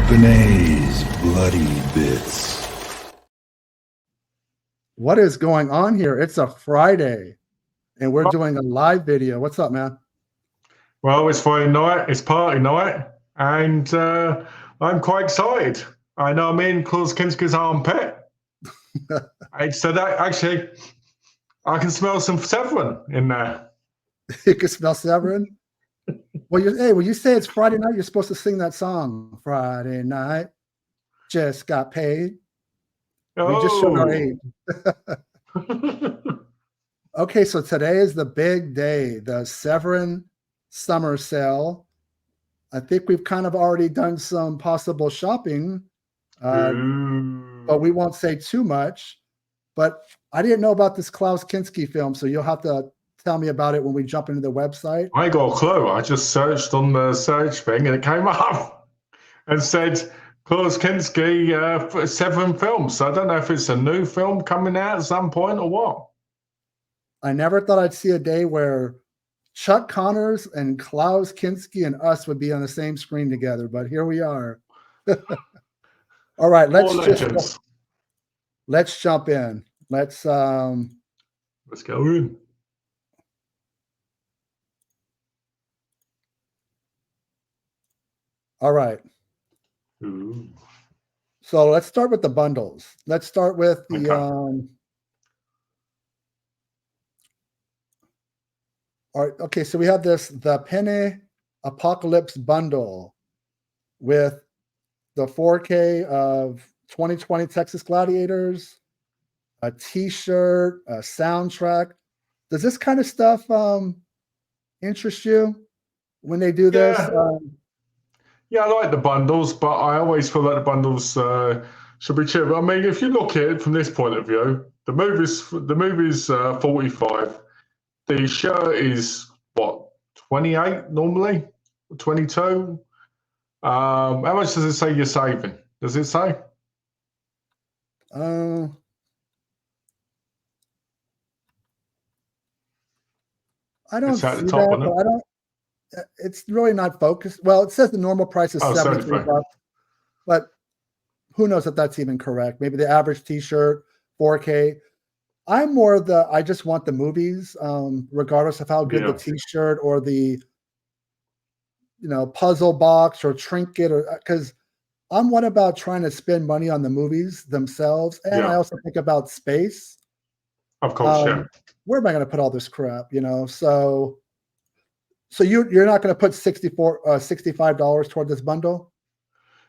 Benet's Bloody Bits. What is going on here? It's a Friday, and we're doing a live video. What's up, man? Well, it's Friday night, it's party night, and I'm quite excited. I know I'm in Klaus Kinski's armpit. And so that actually, I can smell some Severin in there. You can smell Severin? Well, when you say it's Friday night, you're supposed to sing that song. Friday night, just got paid. We just showed our age. Okay, so today is the big day, the Severin summer sale. I think we've kind of already done some possible shopping, but we won't say too much. But I didn't know about this Klaus Kinski film, so you'll have to tell me about it when we jump into the website. I got a clue. I just searched on the search thing, and it came up and said Klaus Kinski Severin films. So I don't know if it's a new film coming out at some point or what. I never thought I'd see a day where Chuck Connors and Klaus Kinski and us would be on the same screen together, but here we are. All right, let's jump in. Let's go in. All right. Ooh. So let's start with the bundles. Let's start with the all right, okay, so we have the Penny Apocalypse bundle with the 4K of 2020 Texas Gladiators, a t-shirt, a soundtrack. Does this kind of stuff interest you when they do this? Yeah, I like the bundles, but I always feel like the bundles should be cheaper. I mean, if you look at it from this point of view, the movie's 45. The shirt is what, 28 normally, 22. How much does it say you're saving? Does it say? I don't see that, but I don't. It's really not focused. Well, it says the normal price is $73, but who knows if that's even correct? Maybe the average T-shirt, 4K. I'm more I just want the movies, regardless of how good the T-shirt or the puzzle box or trinket, or because I'm one about trying to spend money on the movies themselves, and I also think about space. Of course, where am I going to put all this crap? So you're not going to put $65 toward this bundle?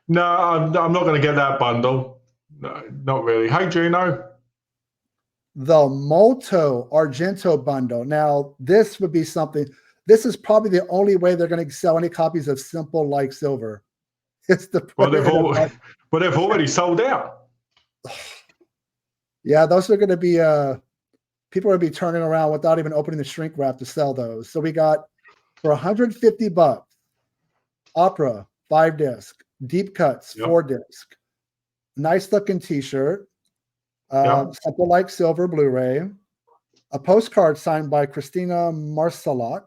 No, I'm not going to get that bundle. No, not really. Hey, Gino. The Molto Argento bundle. Now, this would be something. This is probably the only way they're going to sell any copies of Simple Like Silver. It's the but they've already sold out. Yeah, those are going to be people are going to be turning around without even opening the shrink wrap to sell those. So we got for $150, Opera 5-disc, Deep Cuts 4-disc, nice looking T-shirt. Simple Like Silver Blu-ray, a postcard signed by Christina Marsalak,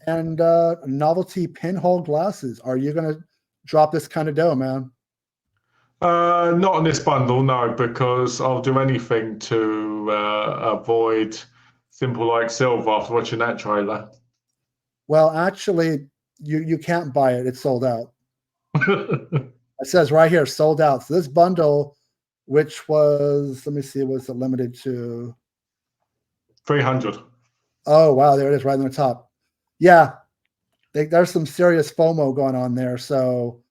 and novelty pinhole glasses. Are you going to drop this kind of dough, man? Not on this bundle, no, because I'll do anything to avoid Simple Like Silver after watching that trailer. Well, actually, you can't buy it. It's sold out. It says right here, sold out. So this bundle, which was, let me see, was it limited to 300? Oh, wow, there it is right on the top. Yeah, there's some serious FOMO going on there. So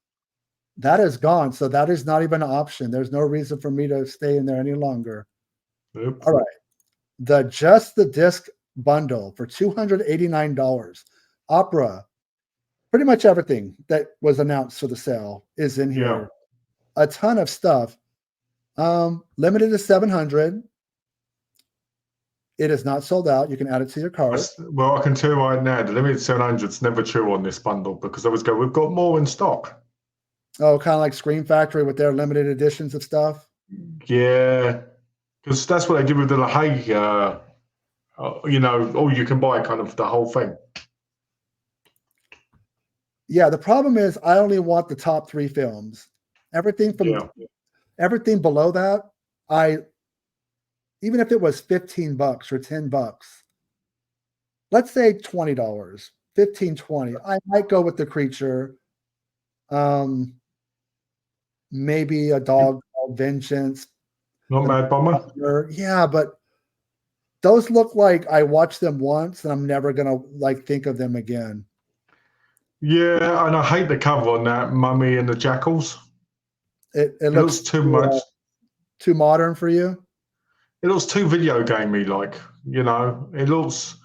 that is gone. So that is not even an option. There's no reason for me to stay in there any longer. Yep. All right. Just the disc bundle for $289. Opera, pretty much everything that was announced for the sale is in here. A ton of stuff. Limited to 700. It is not sold out. You can add it to your cart. Well, I can tell you right now, the limited 700 is never true on this bundle because I always go, we've got more in stock. Oh, kind of like Scream Factory with their limited editions of stuff? Yeah, because that's what they do with the LaHaye, all you can buy kind of the whole thing. Yeah, the problem is I only want the top 3 films. Everything below that, even if it was $15 or $10, let's say $20, 15, 20, I might go with The Creature. Maybe A Dog Called Vengeance. Not Mad Bomber. Yeah, but those look like I watched them once and I'm never gonna like think of them again. Yeah, and I hate the cover on that Mummy and the Jackals. It It looks too much. Too modern for you. It looks too video gamey, like, you know. It looks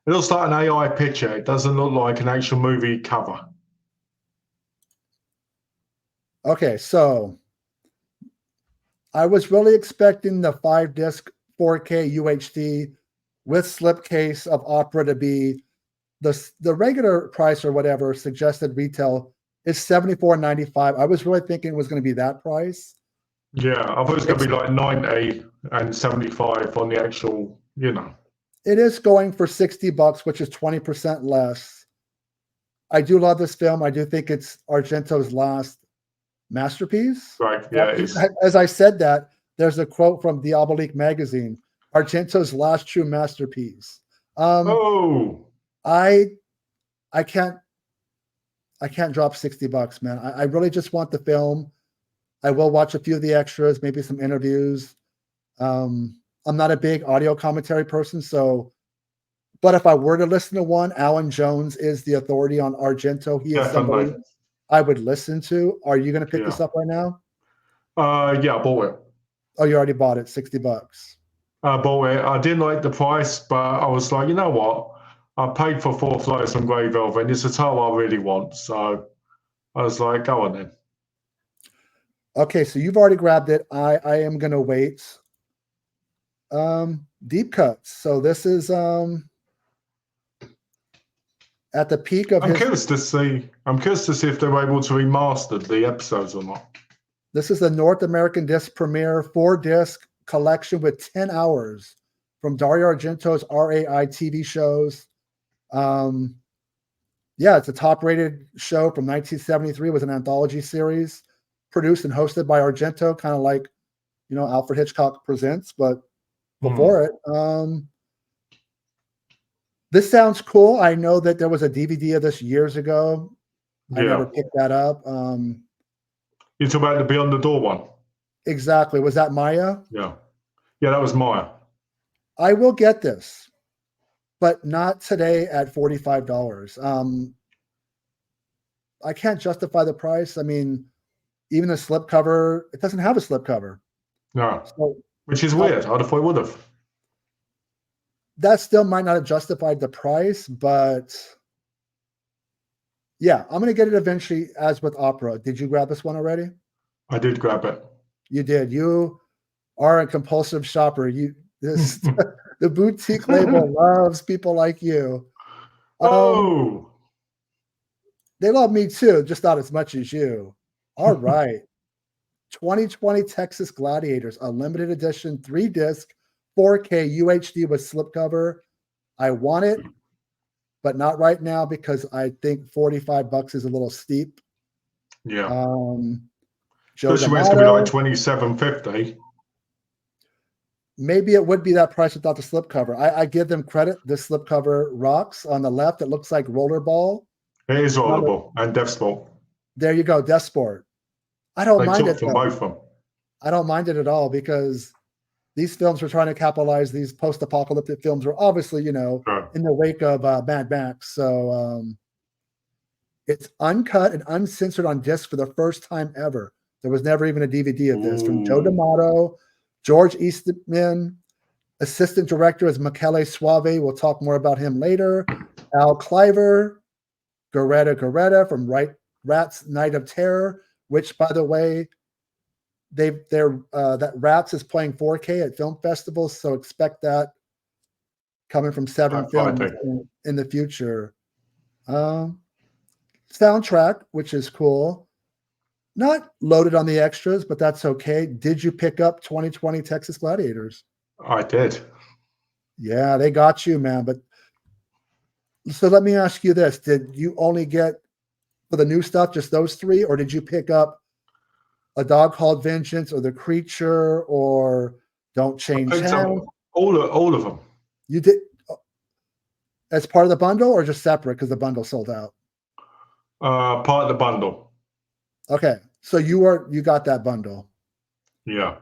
like an AI picture. It doesn't look like an actual movie cover. Okay, so I was really expecting the 5-disc 4K UHD with slipcase of Opera to be the regular price or whatever suggested retail is $74.95. I was really thinking it was going to be that price. Yeah, I thought it was going to be like 90 and 75 on the actual, you know. It is going for $60, which is 20% less. I do love this film. I do think it's Argento's last masterpiece. Right, yeah, it is. As I said that, there's a quote from Diabolique magazine, Argento's last true masterpiece. I can't drop $60, man. I really just want the film. I will watch a few of the extras, maybe some interviews. I'm not a big audio commentary person, but if I were to listen to one, Alan Jones is the authority on Argento. He is somebody I would listen to. Are you going to pick this up right now? Yeah, I bought it. Oh, you already bought it, $60. I bought it. I didn't like the price, but I was like, you know what? I paid for 4 Flights on Grey Velvet, and it's a title I really want. So I was like, go on then. Okay, so you've already grabbed it. I am going to wait. Deep Cuts. So this is at the peak of I'm curious to see if they were able to remaster the episodes or not. This is the North American disc premiere 4-disc collection with 10 hours from Dario Argento's RAI TV shows. Yeah, it's a top-rated show from 1973. It was an anthology series produced and hosted by Argento, kind of like, Alfred Hitchcock Presents, but before it. This sounds cool. I know that there was a DVD of this years ago. I never picked that up. You're talking about the Beyond the Door one? Exactly. Was that Maya? Yeah. Yeah, that was Maya. I will get this, but not today at $45. I can't justify the price. I mean, even the slipcover, it doesn't have a slipcover. No, which is weird. I'd have thought it would have. That still might not have justified the price, but yeah, I'm going to get it eventually, as with Opera. Did you grab this one already? I did grab it. You did. You are a compulsive shopper. The boutique label loves people like you. They love me too, just not as much as you. All right. 2020 Texas Gladiators, a limited edition 3-disc 4K UHD with slipcover. I want it, but not right now because I think $45 is a little steep. Yeah. Joe Especially when it's going to be like $27.50. Maybe it would be that price without the slipcover. I give them credit. This slipcover rocks. On the left, it looks like Rollerball. It is Rollerball and Death Sport. There you go, Death Sport. I don't mind it. From both of them. I don't mind it at all because these films were trying to capitalize. These post-apocalyptic films were obviously, in the wake of Mad Max. So it's uncut and uncensored on disc for the first time ever. There was never even a DVD of this. From Joe D'Amato, George Eastman, assistant director is Michele Soavi. We'll talk more about him later. Al Cliver, Goretta from Rats Night of Terror, which, by the way, that Rats is playing 4K at film festivals, so expect that coming from Severin Films in the future. Soundtrack, which is cool. Not loaded on the extras, but that's okay. Did you pick up 2020 Texas Gladiators? I did. Yeah, they got you, man. But so let me ask you this. Did you only get for the new stuff, just those three, or did you pick up A Dog Called Vengeance or The Creature or Don't I Change picked up Hands? all of them. You did as part of the bundle or just separate because the bundle sold out? Part of the bundle. Okay, so you got that bundle. Yeah.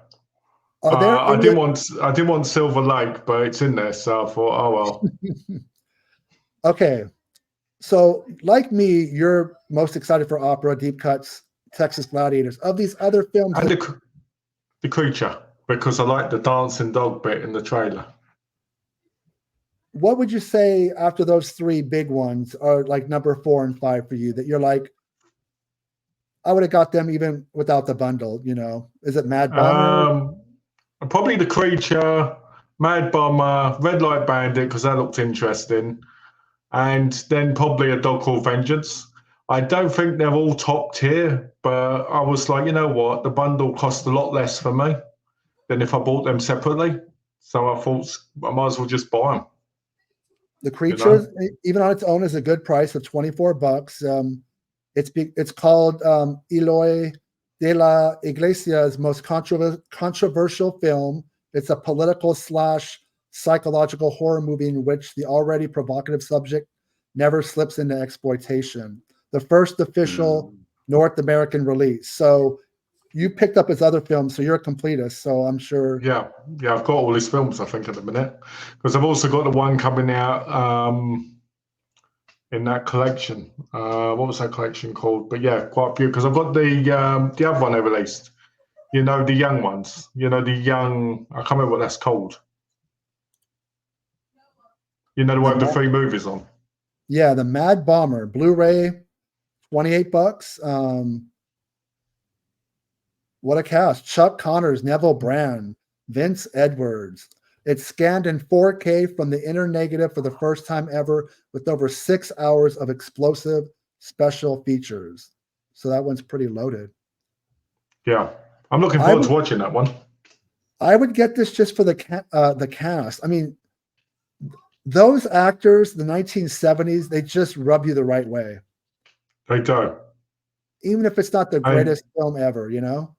Are there I any didn't want Silver Lake, but it's in there, so I thought, oh well. Okay, so like me, you're most excited for Opera, Deep Cuts, Texas Gladiators. Of these other films, And the creature, because I like the dancing dog bit in the trailer. what would you say after those three big ones are like number 4 and 5 for you that you're like, I would have got them even without the bundle, you know? Is it Mad Bomber? Probably the creature, Mad Bomber, Red Light Bandit, because that looked interesting, and then probably A Dog Called Vengeance. I don't think they're all top tier, but I was like, you know what, the bundle cost a lot less for me than if I bought them separately. So I thought I might as well just buy them. The You Creature, know? even on its own, is a good price of $24. It's called Eloy de la Iglesia's most controversial film. It's a political / psychological horror movie in which the already provocative subject never slips into exploitation. The first official North American release. So you picked up his other films, so you're a completist. So I'm sure. Yeah, I've got all his films, I think, at the minute. Because I've also got the one coming out in that collection. What was that collection called? But yeah, quite a few. Because I've got the other one they released. You know, the young ones. You know, the young. I can't remember what that's called. You know, the one with the 3 movies on. Yeah, the Mad Bomber Blu-ray, $28. What a cast! Chuck Connors, Neville Brand, Vince Edwards. It's scanned in 4K from the inner negative for the first time ever, with over 6 hours of explosive special features. So that one's pretty loaded. Yeah, I'm looking forward to watching that one. I would get this just for the cast. I mean, those actors, the 1970s, they just rub you the right way. They do. Even if it's not the greatest film ever, you know?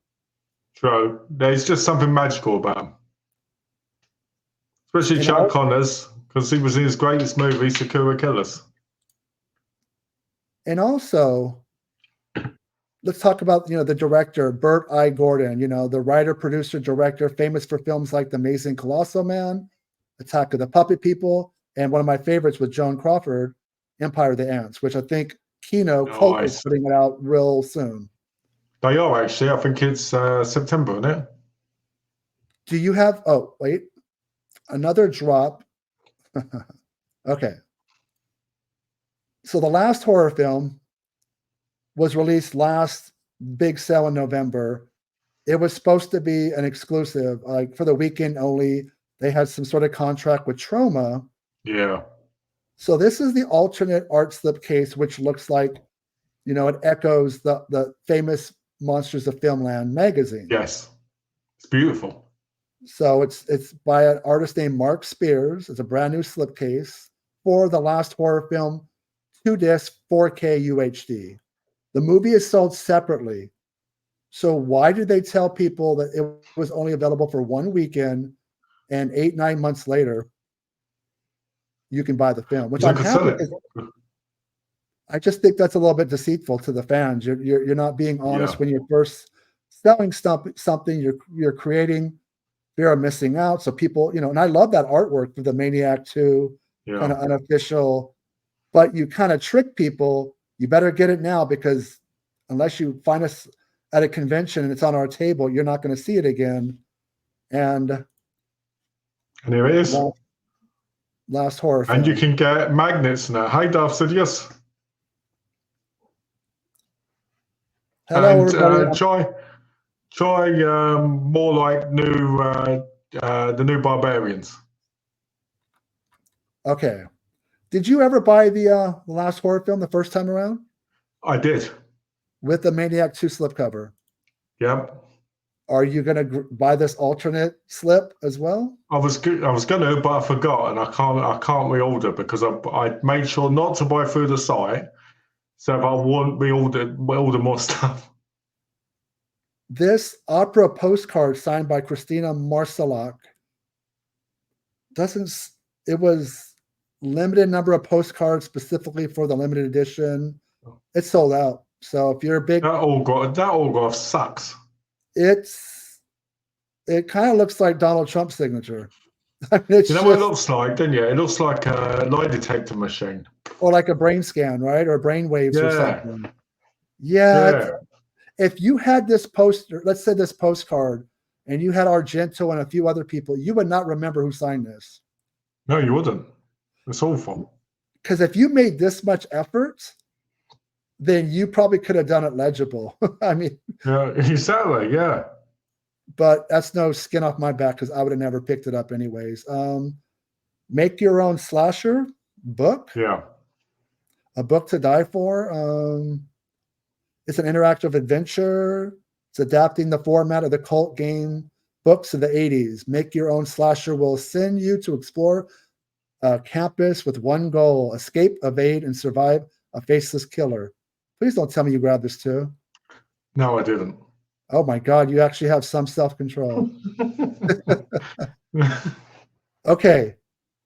So there's just something magical about them. Especially Chuck Connors, because he was in his greatest movie, Sakura Killers. And also, let's talk about, the director, Burt I. Gordon, the writer, producer, director, famous for films like The Amazing Colossal Man, Attack of the Puppet People, and one of my favorites with Joan Crawford, Empire of the Ants, which I think Kino Cult is putting it out real soon. They are, actually. I think it's September, isn't it? Do you have, another drop. Okay. So the last horror film was released last big sale in November. It was supposed to be an exclusive, like for the weekend only. They had some sort of contract with Troma. Yeah. So this is the alternate art slipcase, which looks like, it echoes the famous Monsters of Filmland magazine. Yes. It's beautiful. So it's by an artist named Mark Spears. It's a brand new slipcase for the last horror film, 2-disc 4K UHD. The movie is sold separately. So why did they tell people that it was only available for one weekend and 8-9 months later you can buy the film? Which I'm happy because I just think that's a little bit deceitful to the fans. You're not being honest when you're first selling something you're creating. Fear of missing out. So people, and I love that artwork for the Maniac 2, kind of unofficial, but you kind of trick people. You better get it now because unless you find us at a convention and it's on our table, you're not going to see it again. And here it is. Last horror film. And you can get magnets now. Hi, Darth Sidious. Hello, and everybody. Try more like the new Barbarians. Okay. Did you ever buy the last horror film the first time around? I did. With the Maniac 2 slipcover? Yep. Are you going to buy this alternate slip as well? I was going to, but I forgot, and I can't reorder because I made sure not to buy through the site So if I want, we order more stuff. This opera postcard signed by Christina Marsalak it was limited number of postcards specifically for the limited edition. It sold out. So if you're a big, That autograph sucks. it kind of looks like Donald Trump's signature. I mean, You know what it looks like, don't you? It looks like a lie detector machine. Or like a brain scan, right? Or brain waves or something. Yeah. If you had this poster, let's say this postcard, and you had Argento and a few other people, you would not remember who signed this. No, you wouldn't. It's awful. Because if you made this much effort, then you probably could have done it legible. I mean, yeah, exactly. Yeah. But that's no skin off my back because I would have never picked it up anyways. Make your own slasher book. Yeah. A book to die for. It's an interactive adventure. It's adapting the format of the cult game books of the 80s. Make your own slasher will send you to explore a campus with one goal: escape, evade, and survive a faceless killer. Please don't tell me you grabbed this too. No, I didn't. Oh my God, you actually have some self-control. Okay,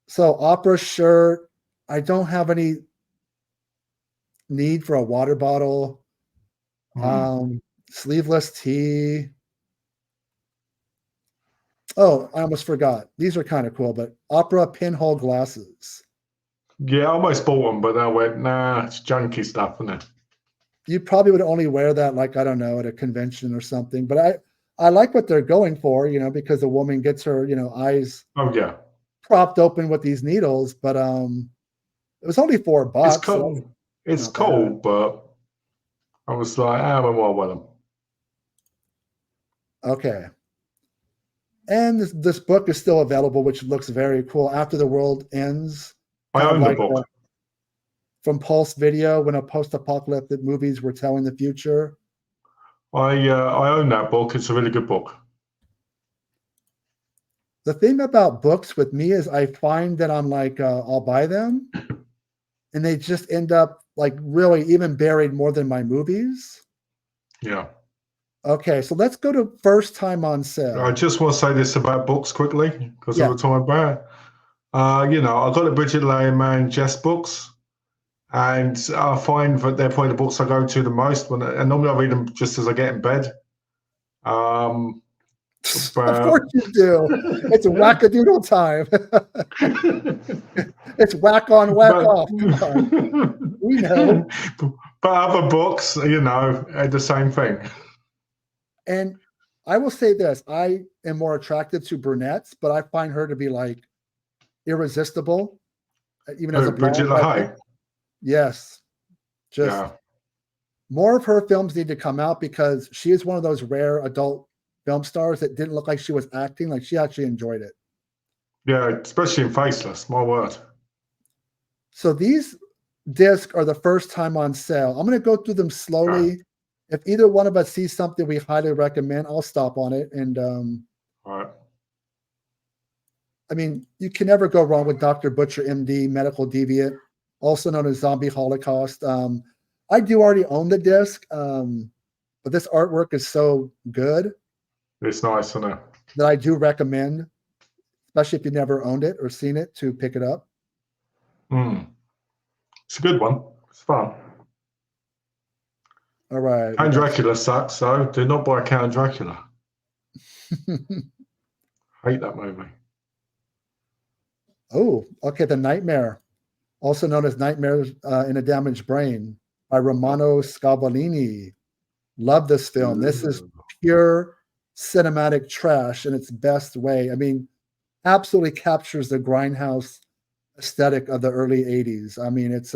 so opera shirt. I don't have any need for a water bottle. Sleeveless tee. Oh, I almost forgot. These are kind of cool, but opera pinhole glasses. Yeah, I almost bought them, but I went, nah, it's junky stuff, isn't it? You probably would only wear that, like, I don't know, at a convention or something. But I like what they're going for, because the woman gets her, eyes propped open with these needles. But it was only $4. It's cool. So it's cool, but I was like, I'm more with them. Okay. And this book is still available, which looks very cool. After the World Ends. I own the book. From Pulse Video, when a post-apocalyptic movies were telling the future. I own that book. It's a really good book. The thing about books with me is I find that I'm like, I'll buy them, and they just end up like really even buried more than my movies. Yeah. Okay, so let's go to first time on sale. I just want to say this about books quickly because of the time about. I got the Bridget Layman Jess books. And I find that they're probably the books I go to the most. And normally I read them just as I get in bed. Of course you do. It's wackadoodle time. It's whack on, whack off. Come on. We know. But other books, are the same thing. And I will say this. I am more attracted to brunettes, but I find her to be like irresistible. Even as a Bridget LaHaye. Yes. Just more of her films need to come out because she is one of those rare adult film stars that didn't look like she was acting, like she actually enjoyed it. Yeah, especially in Faceless, my word. So these discs are the first time on sale. I'm going to go through them slowly. If either one of us sees something we highly recommend, I'll stop on it. And all right. I mean, you can never go wrong with Dr. Butcher, MD, Medical Deviant, also known as Zombie Holocaust. I do already own the disc, but this artwork is so good. It's nice, isn't it? That I do recommend, especially if you never owned it or seen it, to pick it up. It's a good one. It's fun. All right. Count Dracula sucks, so do not buy Count Dracula. Hate that movie. Oh, okay. The Nightmare, also known as Nightmares in a Damaged Brain, by Romano Scavolini. Love this film. This is pure cinematic trash in its best way. I mean, absolutely captures the grindhouse aesthetic of the early 80s. I mean, it's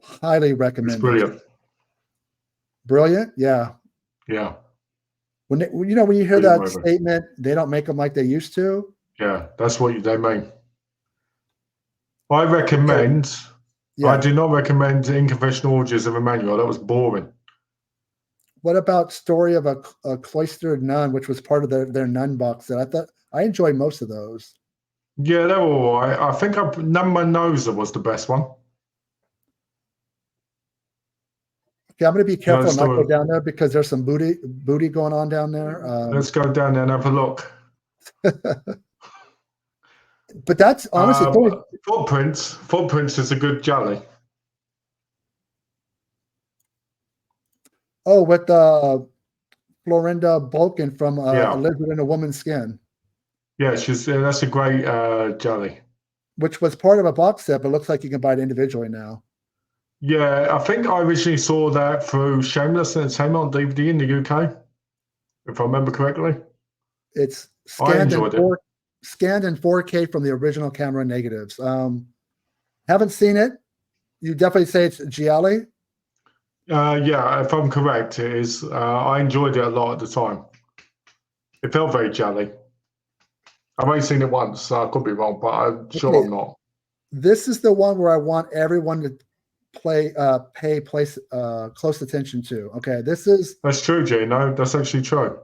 highly recommended. It's brilliant. Brilliant? Yeah. Yeah. When you hear that statement, they don't make them like they used to. Yeah, that's what they mean. I recommend. I do not recommend Inconfessional Orgies of Emmanuel. That was boring. What about Story of a Cloistered Nun, which was part of their nun box set? I enjoyed most of those. Yeah, they were all right. I think Number Noser was the best one. Okay, I'm going to be careful let's and not do go it. down there because there's some booty going on down there. Let's go down there and have a look. But that's honestly, Footprints. Footprints is a good jelly. oh, with Florinda Balkan from Yeah. A Lizard in a Woman's Skin, Yeah, that's a great jelly. which was part of a box set, but looks like you can buy it individually now. Yeah, I think I originally saw that through Shameless Entertainment on DVD in the UK, if I remember correctly. It's I enjoyed it. scanned in 4K from the original camera negatives. Haven't seen it. You definitely say it's gialli. Yeah, if I'm correct, it is. I enjoyed it a lot at the time. It felt very jelly. I've only seen it once, so I could be wrong, but I'm sure Okay. I'm not. This is the one where I want everyone to pay close attention to. Okay, this is That's true, Gino. That's actually true.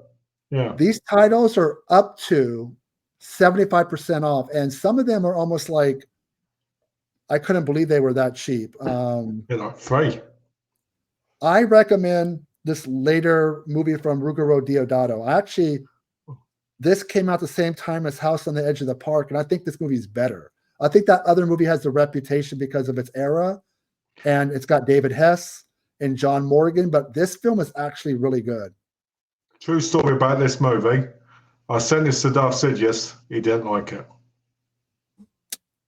Yeah. these titles are up to 75% off, and some of them are almost like I couldn't believe they were that cheap. You're like free. I recommend this later movie from Ruggero Deodato. This came out the same time as House on the Edge of the Park, and I think this movie is better. I think that other movie has the reputation because of its era, and it's got David Hess and John Morgan, but this film is actually really good. True story about this movie. I sent this to Darth Sidious. He didn't like it.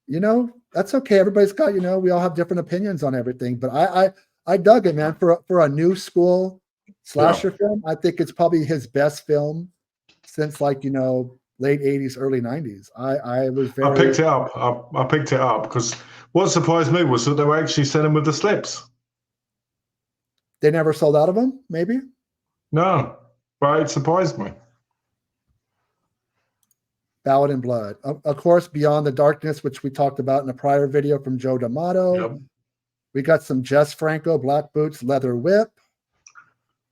You know, that's okay. Everybody's got, we all have different opinions on everything, but I dug it, man. For a new school slasher film, I think it's probably his best film since late 80s, early 90s. I picked it up. I picked it up because what surprised me was that they were actually selling with the slips. They never sold out of them, maybe? No, but it surprised me. Ballad and Blood. Of course, Beyond the Darkness, which we talked about in a prior video from Joe D'Amato. Yep. We got some Jess Franco, Black Boots, Leather Whip.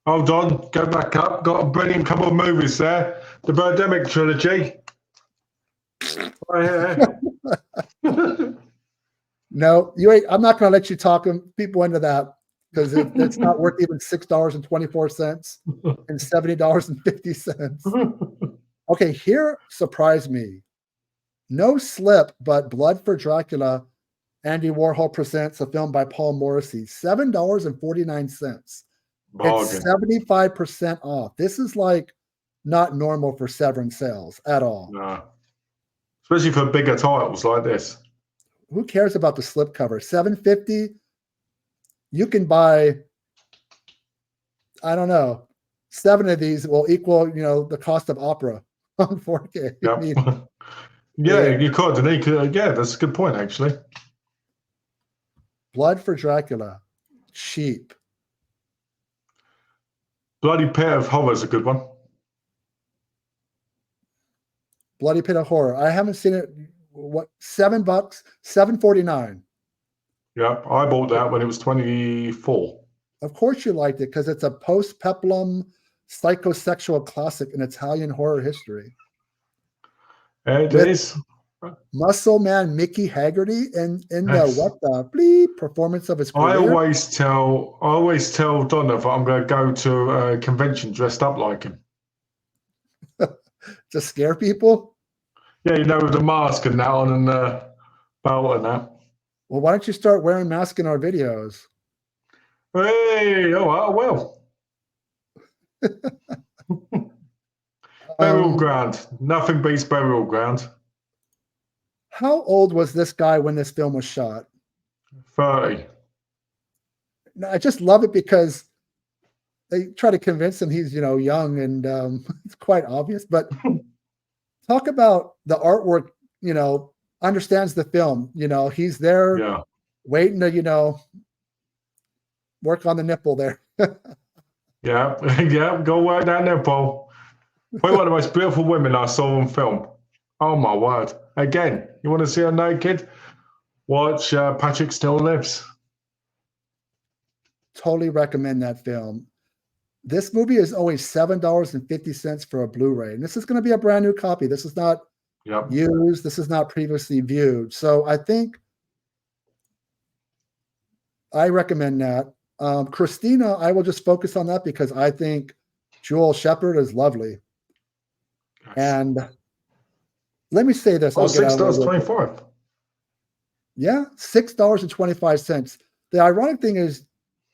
Hold on, go back up. Got a brilliant couple of movies there. The Birdemic trilogy. No, I'm not going to let you talk people into that because it's not worth even $6.24 and $70.50. Okay, here surprised me. No slip, but Blood for Dracula. Andy Warhol presents a film by Paul Morrissey. $7.49. It's 75% off. This is like not normal for Severin sales at all. No. Especially for bigger titles like this. Who cares about the slipcover? $7.50. You can buy, I don't know, 7 of these will equal, the cost of Opera on 4K. Yep. You could. And yeah, that's a good point, actually. Blood for Dracula. Cheap. Bloody Pit of Horror is a good one. Bloody Pit of Horror. I haven't seen it. What? $7? $7.49. Yeah, I bought that when it was 24. Of course you liked it because it's a post-peplum psychosexual classic in Italian horror history. It is. Muscle Man Mickey Haggerty in the what the bleep performance of his career. I always tell Donna that I'm going to go to a convention dressed up like him. To scare people? Yeah, with the mask and that on and the belt and that. Well, why don't you start wearing masks in our videos? Hey, all right, I will. Burial Ground. Nothing beats Burial Ground. How old was this guy when this film was shot? 30. I just love it because they try to convince him he's, young and it's quite obvious. But talk about the artwork, understands the film. He's there waiting to, work on the nipple there. Yeah, go work that nipple. Probably one of the most beautiful women I saw on film. Oh, my word. Again, you want to see her naked? Watch Patrick Still Lives. Totally recommend that film. This movie is only $7.50 for a Blu-ray. And this is going to be a brand new copy. This is not used. This is not previously viewed. So I think I recommend that. Christina, I will just focus on that because I think Jewel Shepard is lovely. Yes. And let me say this. Oh, I'll get out of the way. $6.25. Yeah, $6.25. The ironic thing is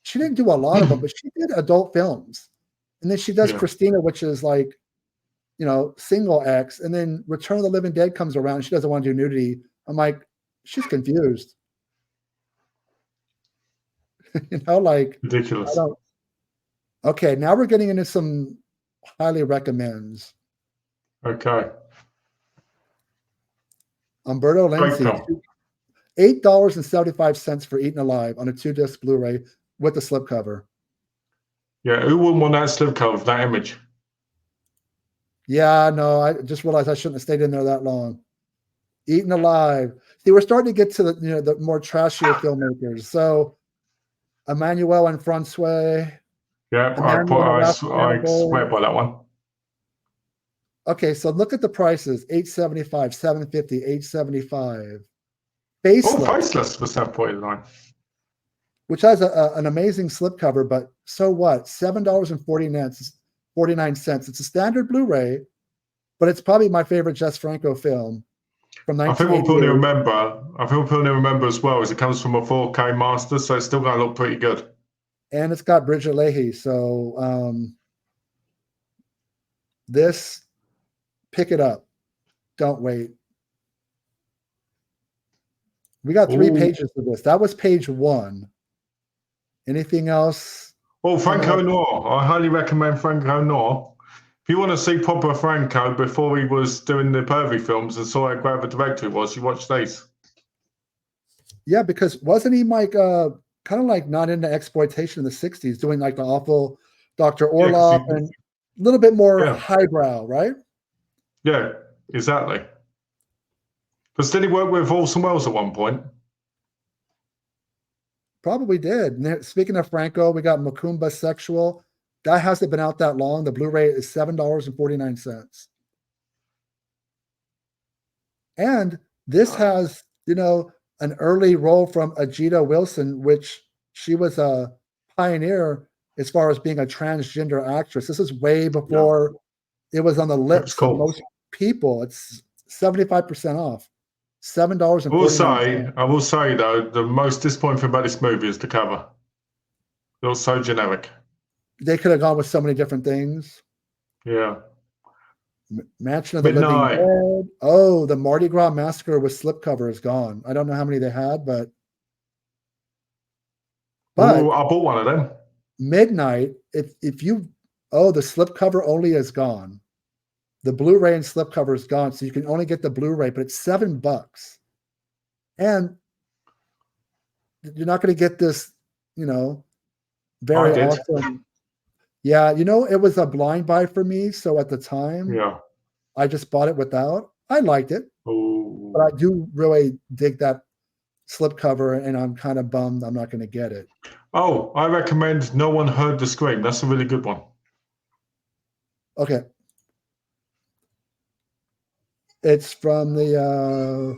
she didn't do a lot of them, but she did adult films. And then she does Yeah. Christina, which is like, single X. And then Return of the Living Dead comes around and she doesn't want to do nudity. I'm like, she's confused. Like, Ridiculous. Okay, now we're getting into some highly recommends. Okay. Umberto Lenzi, $8.75 for Eaten Alive on a 2-disc Blu-ray with the slipcover. Yeah, who wouldn't want that slipcover of that image? Yeah, no, I just realized I shouldn't have stayed in there that long. Eaten Alive. See, we're starting to get to the more trashier filmmakers. So, Emmanuel and Francois. Yeah, I swear by that one. Okay, so look at the prices: $8.75, $7.50, $8.75. Faceless for $7.49. Which has an amazing slipcover, but so what? $7.49. It's a standard Blu-ray, but it's probably my favorite Jess Franco film from 1988. I think what people need to remember as well is it comes from a 4K master, so it's still going to look pretty good. And it's got Bridget Leahy, so this, pick it up. Don't wait. We got 3 pages of this. That was page 1. Anything else? Well, Franco Noir. I highly recommend Franco Noir. If you want to see proper Franco before he was doing the pervy films and saw how great of a director he was, you watch these. Yeah, because wasn't he like kind of like not into exploitation in the 60s, doing like the awful Dr. Orloff and a little bit more highbrow, right? Yeah, exactly. But did he work with Orson Welles at one point? Probably did. And speaking of Franco, we got Macumba Sexual. That hasn't been out that long. The Blu-ray is $7.49. And this has, an early role from Ajita Wilson, which she was a pioneer as far as being a transgender actress. This is way before it was on the lips of most people. It's 75% off. $7.49. I will say though, the most disappointing thing about this movie is the cover. It was so generic. They could have gone with so many different things. Yeah. Mansion of the Living Dead. Oh, the Mardi Gras Massacre with slipcover is gone. I don't know how many they had, but I bought one of them. Midnight. The slipcover only is gone. The Blu-ray and slipcover is gone, so you can only get the Blu-ray, but it's $7. And you're not going to get this, very awesome. Yeah, it was a blind buy for me. So at the time, I just bought it without. I liked it, but I do really dig that slipcover, and I'm kind of bummed I'm not going to get it. Oh, I recommend No One Heard the Scream. That's a really good one. Okay. It's from the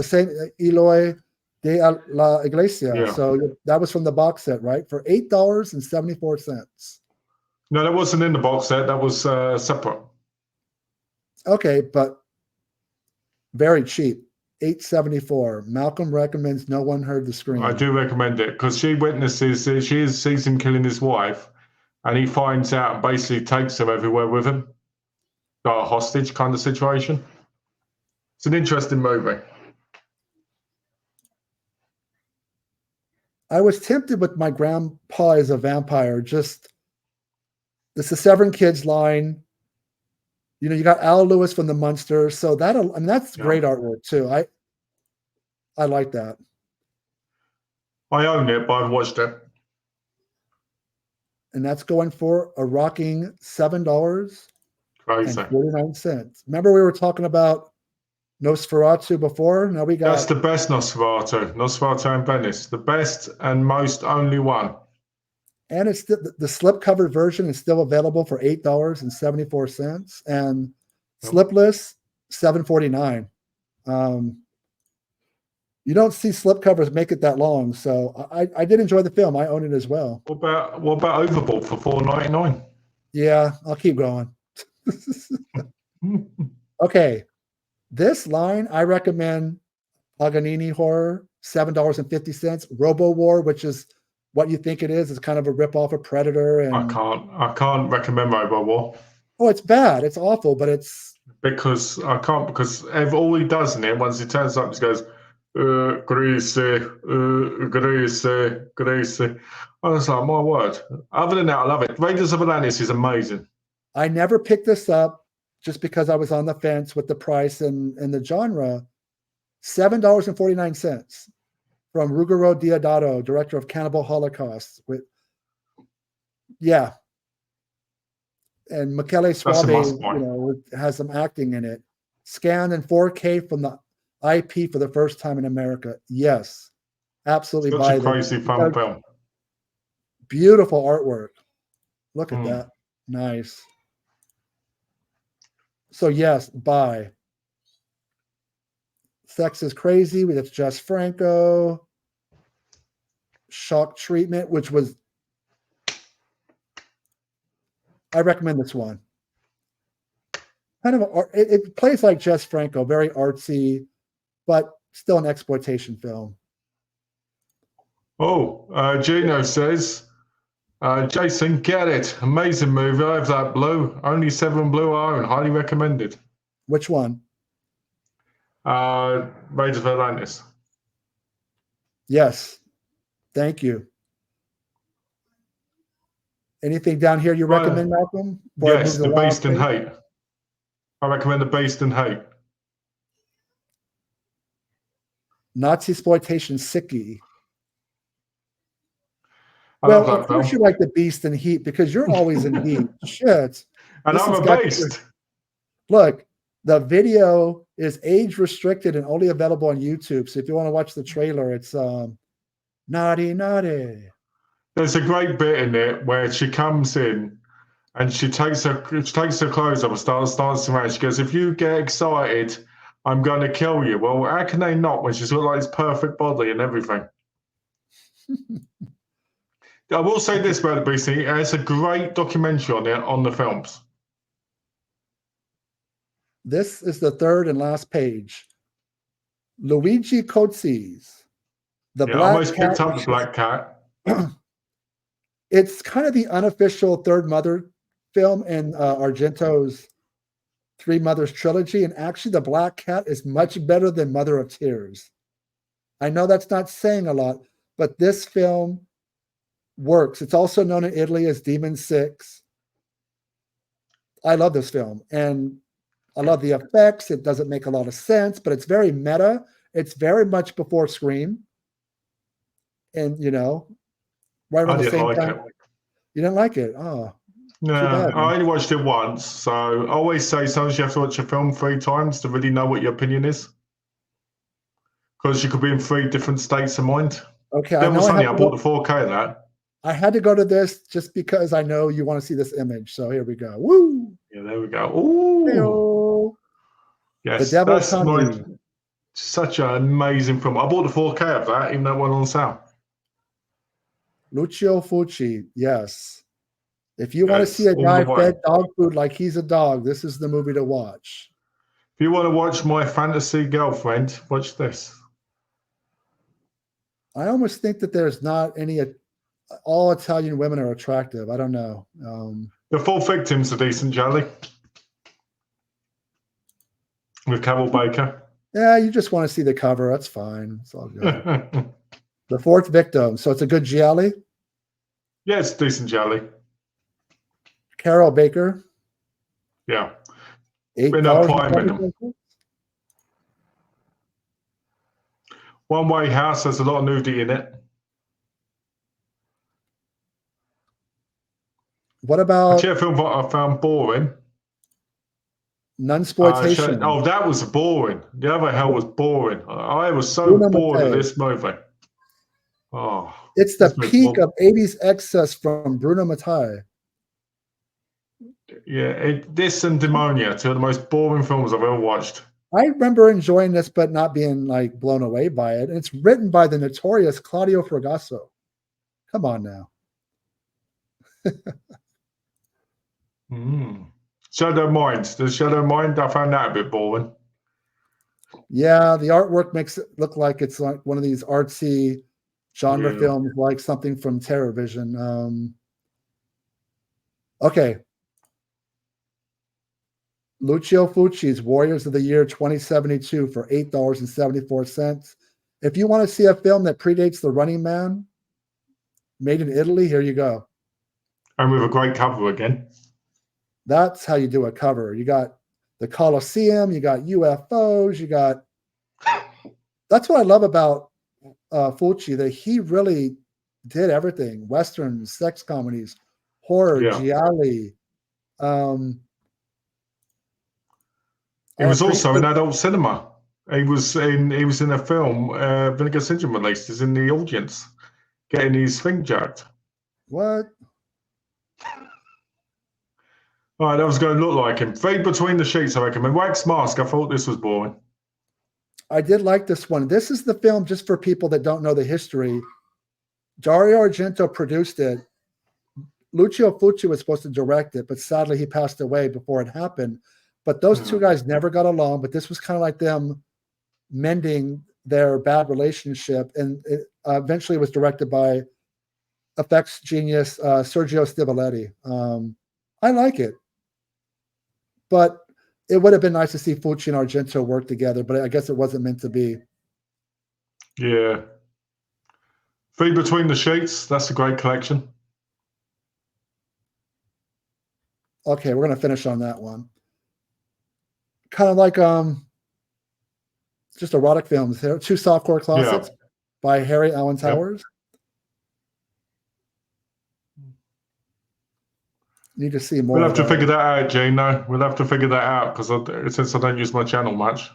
same Eloy de la Iglesia. Yeah. So that was from the box set, right? For $8.74. No, that wasn't in the box set. That was separate. Okay, but very cheap. $8.74. Malcolm recommends No One Heard the Scream. I do recommend it because she sees him killing his wife, and he finds out and basically takes her everywhere with him, like a hostage kind of situation. It's an interesting movie. I was tempted with My Grandpa is a Vampire. Just the Severin Kids line. You got Al Lewis from the Munsters, so that's great artwork too. I like that. I own it, but I've watched it. And that's going for a rocking $7.49. Remember we were talking about Nosferatu before? Now we got. That's the best Nosferatu and Venice, the best and most only one. And it's the slip-covered version is still available for $8.74, and slipless $7.49. You don't see slipcovers make it that long, so I did enjoy the film. I own it as well. What about Overboard for $4.99? Yeah, I'll keep going. Okay, this line I recommend. Paganini horror, $7.50. Robo War, which is what you think it is. It's kind of a ripoff of Predator. And I can't recommend Robo War. Oh, it's bad. It's awful, but it's because all he does in it once he turns up, he goes, greasy, greasy, greasy. I was like, my word. Other than that, I love it. Raiders of Atlantis is amazing. I never picked this up just because I was on the fence with the price and the genre. $7.49 from Ruggero Deodato, director of Cannibal Holocaust. And Michele Soavi, has some acting in it. Scanned in 4K from the IP for the first time in America. Yes, absolutely. Such a crazy fun film. Beautiful artwork. Look at that. Nice. So yes, buy. Sex is Crazy. That's Jess Franco. Shock Treatment, which was, I recommend this one. Kind of, it plays like Jess Franco, very artsy, but still an exploitation film. Gino says, Jason, get it. Amazing movie. I have that blue. Only Severin Blue I own. Highly recommended. Which one? Raiders of Atlantis. Yes. Thank you. Anything down here you recommend, Malcolm? Yes, The Beast and Hate. I recommend The Beast and Hate. Nazi exploitation sickie. Well, of course you like The Beast and Heat because you're always in heat. Shit. And I'm a beast. Look, the video is age restricted and only available on YouTube. So if you want to watch the trailer, it's naughty, naughty. There's a great bit in it where she comes in and she takes her clothes off and starts dancing around. She goes, if you get excited, I'm going to kill you. Well, how can they not when she's got like this perfect body and everything? I will say this about the Beast. It's a great documentary on the films. This is the third and last page. Luigi Cozzi's The Black Cat. I almost picked up The Black Cat. It's kind of the unofficial third Mother film in Argento's Three Mothers trilogy. And actually, The Black Cat is much better than Mother of Tears. I know that's not saying a lot, but this film works. It's also known in Italy as Demon 6. I love this film. And I love the effects. It doesn't make a lot of sense, but it's very meta. It's very much before Scream. And, right around the same time. You didn't like it? Oh. No, I only watched it once. So I always say sometimes you have to watch a film 3 times to really know what your opinion is. Because you could be in 3 different states of mind. Okay. I bought the 4K of that. I had to go to this just because I know you want to see this image. So here we go. Woo! Yeah, there we go. Ooh. Hey-o. Yes, The Devil's such an amazing film. I bought the 4K of that, even though it went on sale. Lucio Fulci, yes. If you want to see a guy fed dog food like he's a dog, this is the movie to watch. If you want to watch My Fantasy Girlfriend, watch this. I almost think that there's not any. All Italian women are attractive. I don't know. The Full Victim's a decent jelly with Carol Baker. Yeah, you just want to see the cover. That's fine. It's all good. The Fourth Victim. So it's a good gialli? Yeah, it's a decent jelly. Carol Baker. Yeah. $8. One Way House has a lot of nudity in it. What about actually a film I found boring? Nunsploitation. That was boring. The other hell was boring. I was so bored of this movie. Oh, it's the peak of 80s excess from Bruno Mattei. Yeah, this and Demonia, 2 of the most boring films I've ever watched. I remember enjoying this, but not being like blown away by it. And it's written by the notorious Claudio Fragasso. Come on now. Shadow Mind. The Shadow Mind, I found that a bit boring. Yeah, the artwork makes it look like it's like one of these artsy genre Yeah. films, like something from Terror Vision. Okay. Lucio Fucci's Warriors of the Year 2072 for $8.74. If you want to see a film that predates The Running Man, made in Italy, here you go. And with a great cover again. That's how you do a cover. You got the Colosseum, you got UFOs, you got. That's what I love about Fulci, that he really did everything: westerns, sex comedies, horror, Yeah. gialli. He was also in adult cinema. He was in a film Vinegar Syndrome released. He's in the audience, getting his thing jacked. What? All right, that was going to look like him. Fade Between the Sheets, I recommend. Wax Mask, I thought this was boring. I did like this one. This is the film, just for people that don't know the history. Dario Argento produced it. Lucio Fulci was supposed to direct it, but sadly he passed away before it happened. But those two guys never got along, but this was kind of like them mending their bad relationship. And it eventually was directed by effects genius Sergio Stivoletti. I like it. But it would have been nice to see Fulci and Argento work together, but I guess it wasn't meant to be. Yeah. Fade Between the Sheets, that's a great collection. Okay, we're going to finish on that one. Kind of like just erotic films. There are two softcore classics by Harry Alan Towers. Need to see more. We'll have to figure that out, Gene. No, we'll have to figure that out because since I don't use my channel much.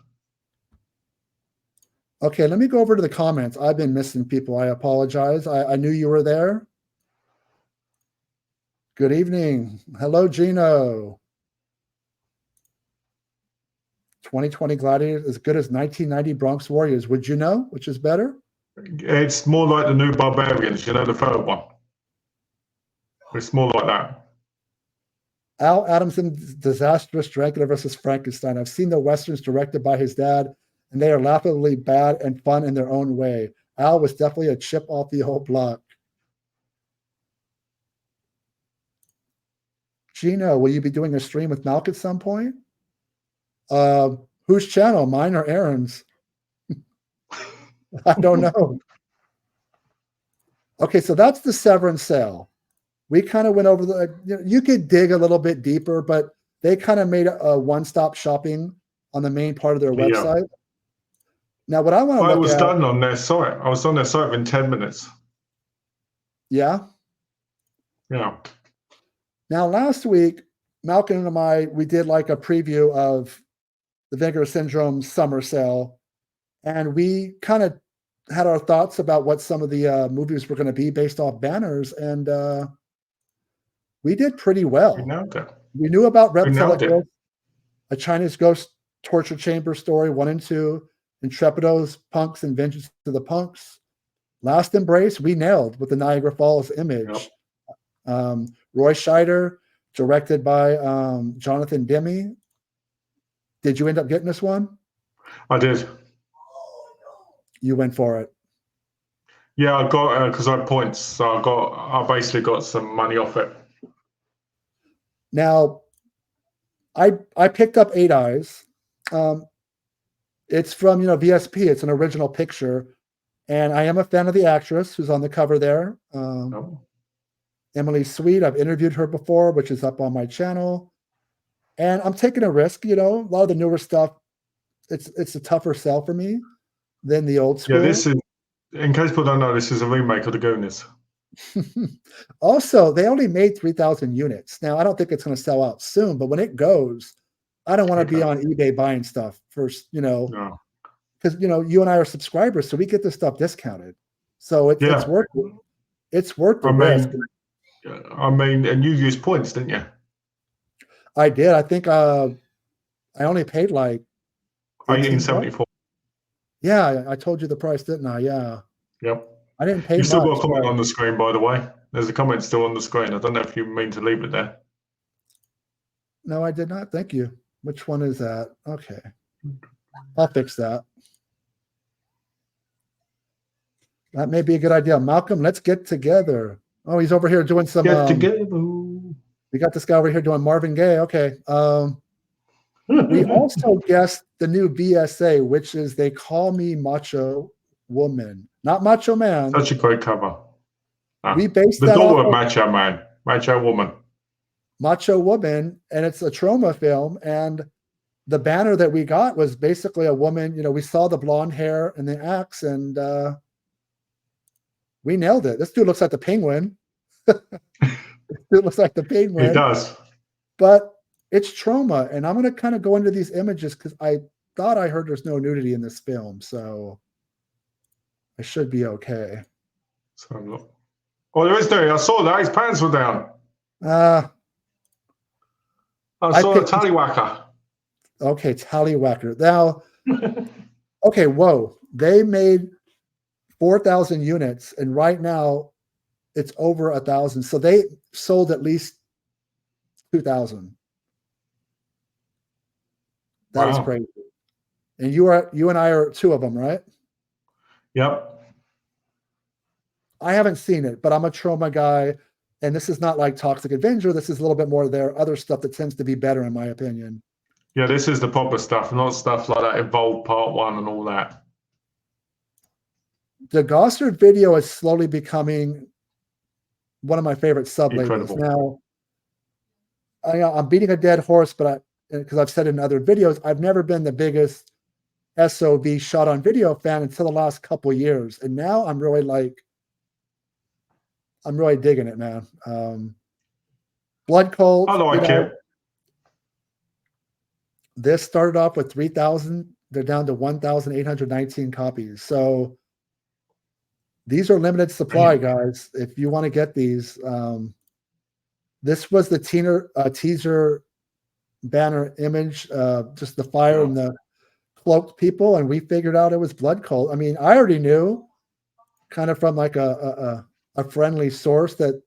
Okay, let me go over to the comments. I've been missing people. I apologize. I knew you were there. Good evening. Hello, Gino. 2020 Gladiators as good as 1990 Bronx Warriors. Would you know which is better? It's more like the New Barbarians, you know, the third one. It's more like that. Al Adamson's disastrous Dracula versus Frankenstein. I've seen the Westerns directed by his dad, and they are laughably bad and fun in their own way. Al was definitely a chip off the old block. Gino, will you be doing a stream with Malk at some point? Whose channel, mine or Aaron's? I don't know. Okay, so that's the Severin sale. We kind of went over you could dig a little bit deeper, but they kind of made a one-stop shopping on the main part of their website. Now, what I want to look at... I was done on their site. I was on their site in 10 minutes. Yeah? Yeah. Now, last week, Malcolm and we did like a preview of the Vinegar Syndrome summer sale, and we kind of had our thoughts about what some of the movies were going to be based off banners, and we did pretty well. We knew about Reptile Ghost, A Chinese Ghost Torture Chamber Story 1 and 2, Intrepidos, Punks, and Vengeance to the Punks. Last Embrace, we nailed with the Niagara Falls image. Roy Scheider, directed by Jonathan Demme. Did you end up getting this one? I did. You went for it. Yeah, I got because I had points, so I basically got some money off it. Now, I picked up Eight Eyes. It's from VSP. It's an original picture, and I am a fan of the actress who's on the cover there. Emily Sweet. I've interviewed her before, which is up on my channel, and I'm taking a risk. A lot of the newer stuff, it's a tougher sell for me than the old school. Yeah, this is, in case people don't know, this is a remake of the Goonies. Also, they only made 3,000 units. Now, I don't think it's going to sell out soon, but when it goes, I don't want to be on eBay buying stuff first, because you and I are subscribers, so we get this stuff discounted. So it's worth it. It's worth the risk. And you used points, didn't you? I did. I think I only paid like $18? 1874. Yeah, I told you the price, didn't I? Yeah. Yep. I didn't pay You've still got much. a comment But on the screen, by the way. There's a comment still on the screen. I don't know if you mean to leave it there. no, I did not. Thank you. Which one is that? Okay. I'll fix that. That may be a good idea. Malcolm, let's get together. Oh, he's over here doing some. Get together. We got this guy over here doing Marvin Gaye. Okay. We also guessed the new BSA, which is They Call Me Macho Woman, not Macho Man. Such a great cover. We based the that daughter off of of Macho Man, Macho Woman. Macho Woman, and it's a trauma film. And the banner that we got was basically a woman. You know, we saw the blonde hair and the axe, and we nailed it. This dude looks like the Penguin. It looks like the Penguin. It does. But it's trauma, and I'm going to kind of go into these images because I thought I heard there's no nudity in this film, so I should be okay. So look. Oh, there is nudity. I saw that. His pants were down. I saw a tallywhacker. Okay, tallywhacker. Now, okay, whoa. They made 4,000 units, and right now it's over 1,000. So they sold at least 2,000. That is crazy. And you and I are two of them, right? Yep. I haven't seen it, but I'm a trauma guy, and this is not like Toxic Avenger. This is a little bit more their other stuff that tends to be better, in my opinion. Yeah, this is the proper stuff, not stuff like that Evolved Part 1 and all that. The Gossard video is slowly becoming one of my favorite sub-labels. Incredible. Now, I'm beating a dead horse, but because I've said it in other videos, I've never been the biggest SOV shot on video fan until the last couple of years. And now I'm really digging it, man. Blood Cult. I like it. This started off with 3,000. They're down to 1,819 copies. So these are limited supply, guys. If you want to get these, this was the teaser banner image, just the fire and the cloaked people, and we figured out it was Blood Cult. I mean, I already knew, kind of from like a friendly source, that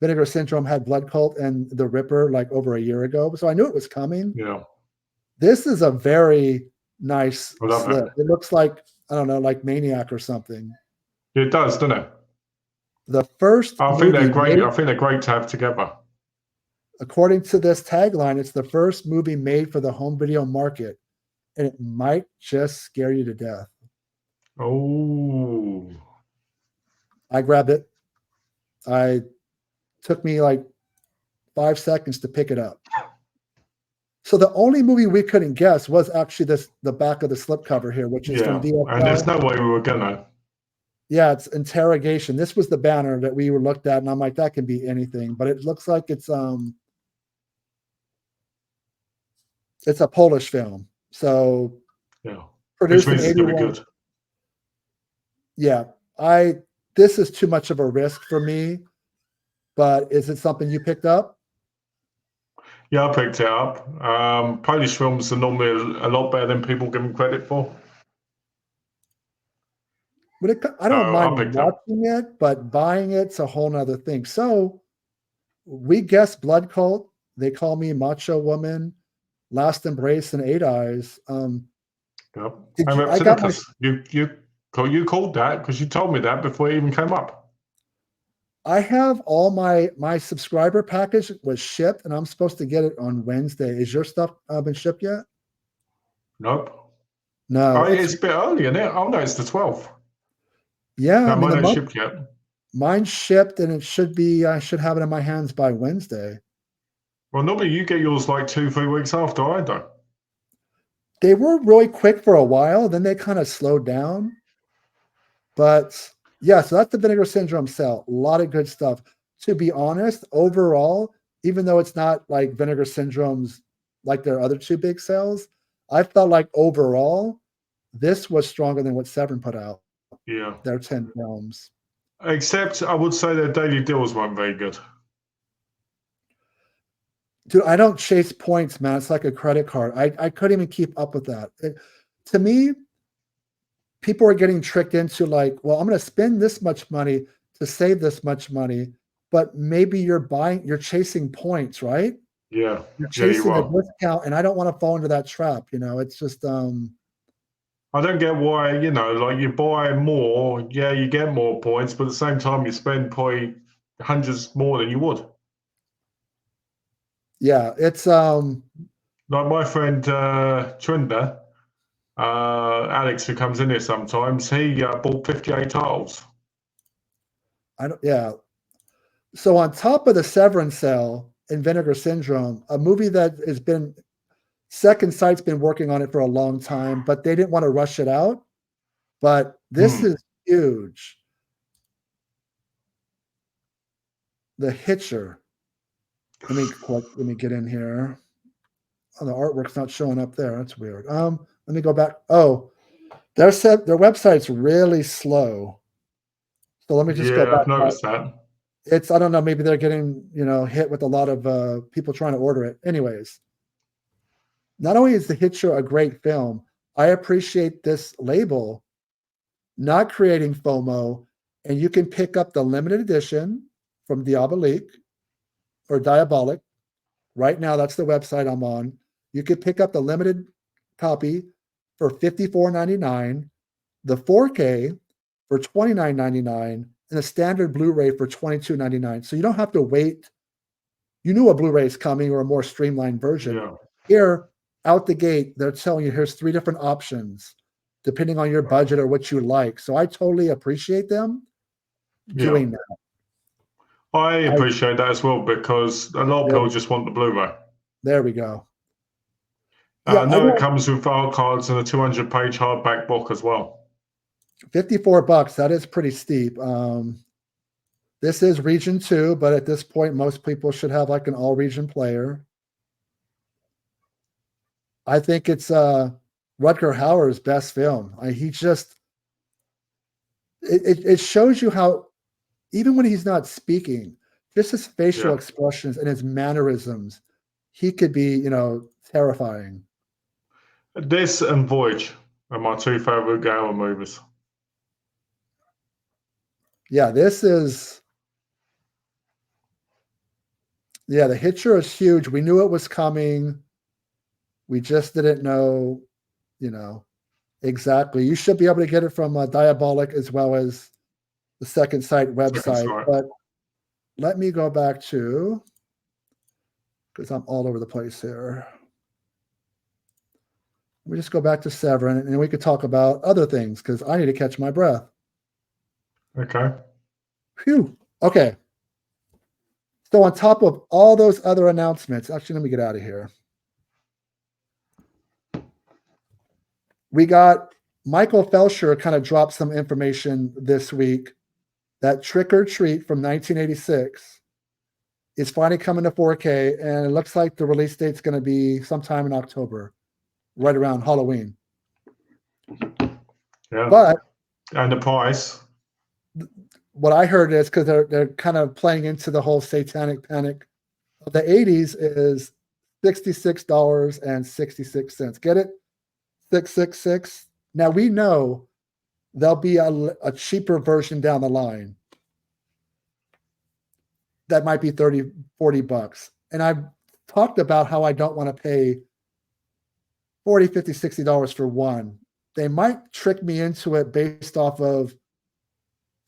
Vinegar Syndrome had Blood Cult and the Ripper like over a year ago, so I knew it was coming. Yeah. This is a very nice slip. It. It looks like, I don't know, like Maniac or something. It does, doesn't it? The first. I think they're great. I think they're great to have together. According to this tagline, it's the first movie made for the home video market, and it might just scare you to death. Oh. I grabbed it. Took me like 5 seconds to pick it up. So the only movie we couldn't guess was actually the back of the slipcover here, which is from DFL. And there's no way we were gonna. Yeah, it's Interrogation. This was the banner that we were looked at, and I'm like, that can be anything, but it looks like it's a Polish film. So produced in 81. Yeah, this is too much of a risk for me, but is it something you picked up? Yeah, I picked it up. Polish films are normally a lot better than people give them credit for. But I don't mind watching it, but buying it's a whole nother thing. So we guessed Blood Cult. They Call Me Macho Woman, Last Embrace, and Eight Eyes. You called that because you told me that before it even came up. I have all my subscriber package was shipped, and I'm supposed to get it on Wednesday. Is your stuff been shipped yet? Nope. No. It's a bit early, isn't it? Oh no, it's the 12th. Yeah, no, mine ain't shipped yet. Mine's shipped, and I should have it in my hands by Wednesday. Well, normally you get yours like 2-3 weeks after I do. They were really quick for a while, then they kind of slowed down. But yeah, so that's the Vinegar Syndrome sale. A lot of good stuff. To be honest, overall, even though it's not like Vinegar Syndrome's like their other two big sales, I felt like overall, this was stronger than what Severin put out. Yeah. Their 10 films. Except I would say their daily deals weren't very good. Dude, I don't chase points, man. It's like a credit card. I couldn't even keep up with that. To me, people are getting tricked into like, well, I'm going to spend this much money to save this much money, but maybe you're chasing points, right? Yeah, You're yeah, you chasing a are. discount, and I don't want to fall into that trap. It's just I don't get why, like you buy more, yeah, you get more points, but at the same time you spend probably hundreds more than you would. yeah, it's Like my friend Trinder, Alex, who comes in here sometimes, he bought 58 titles. I don't yeah. So on top of the Severin sale and Vinegar Syndrome, a movie that has been Second Sight's been working on it for a long time, but they didn't want to rush it out. But this is huge. The Hitcher. Let me get in here. Oh, the artwork's not showing up there. That's weird. Let me go back. Oh, their website's really slow. So let me just go Yeah, back. I've noticed that. I don't know, maybe they're getting, hit with a lot of people trying to order it. Anyways, not only is The Hitcher a great film, I appreciate this label not creating FOMO, and you can pick up the limited edition from Diabolique or Diabolic. Right now, that's the website I'm on. You could pick up the limited copy for $54.99, the 4K for $29.99, and the standard Blu-ray for $22.99. So you don't have to wait. You knew a Blu-ray is coming or a more streamlined version. Yeah. Here, out the gate, they're telling you here's 3 different options depending on your budget or what you like. So I totally appreciate them doing that. I appreciate that as well because a lot of people just want the Blu-ray. There we go. I know it comes with art cards and a 200-page hardback book as well. $54. That is pretty steep. This is region 2, but at this point, most people should have like an all-region player. I think it's Rutger Hauer's best film. It shows you how, even when he's not speaking, just his facial expressions and his mannerisms, he could be, terrifying. This and Voyage are my 2 favorite Gower movies. Yeah, The Hitcher is huge. We knew it was coming. We just didn't know, exactly. You should be able to get it from Diabolic as well as the Second Sight website. But let me go back to, because I'm all over the place here. Let me just go back to Severin, and we could talk about other things because I need to catch my breath. Okay. Phew. Okay. So on top of all those other announcements, actually, let me get out of here. We got Michael Felsher kind of dropped some information this week that Trick or Treat from 1986 is finally coming to 4K, and it looks like the release date's going to be sometime in October, right around Halloween. Yeah. But and the price. What I heard is because they're kind of playing into the whole satanic panic of the 80s is $66.66. Get it? 666. Now we know there'll be a cheaper version down the line that might be $30-$40. And I've talked about how I don't want to pay $40, $50, $60 for one. They might trick me into it based off of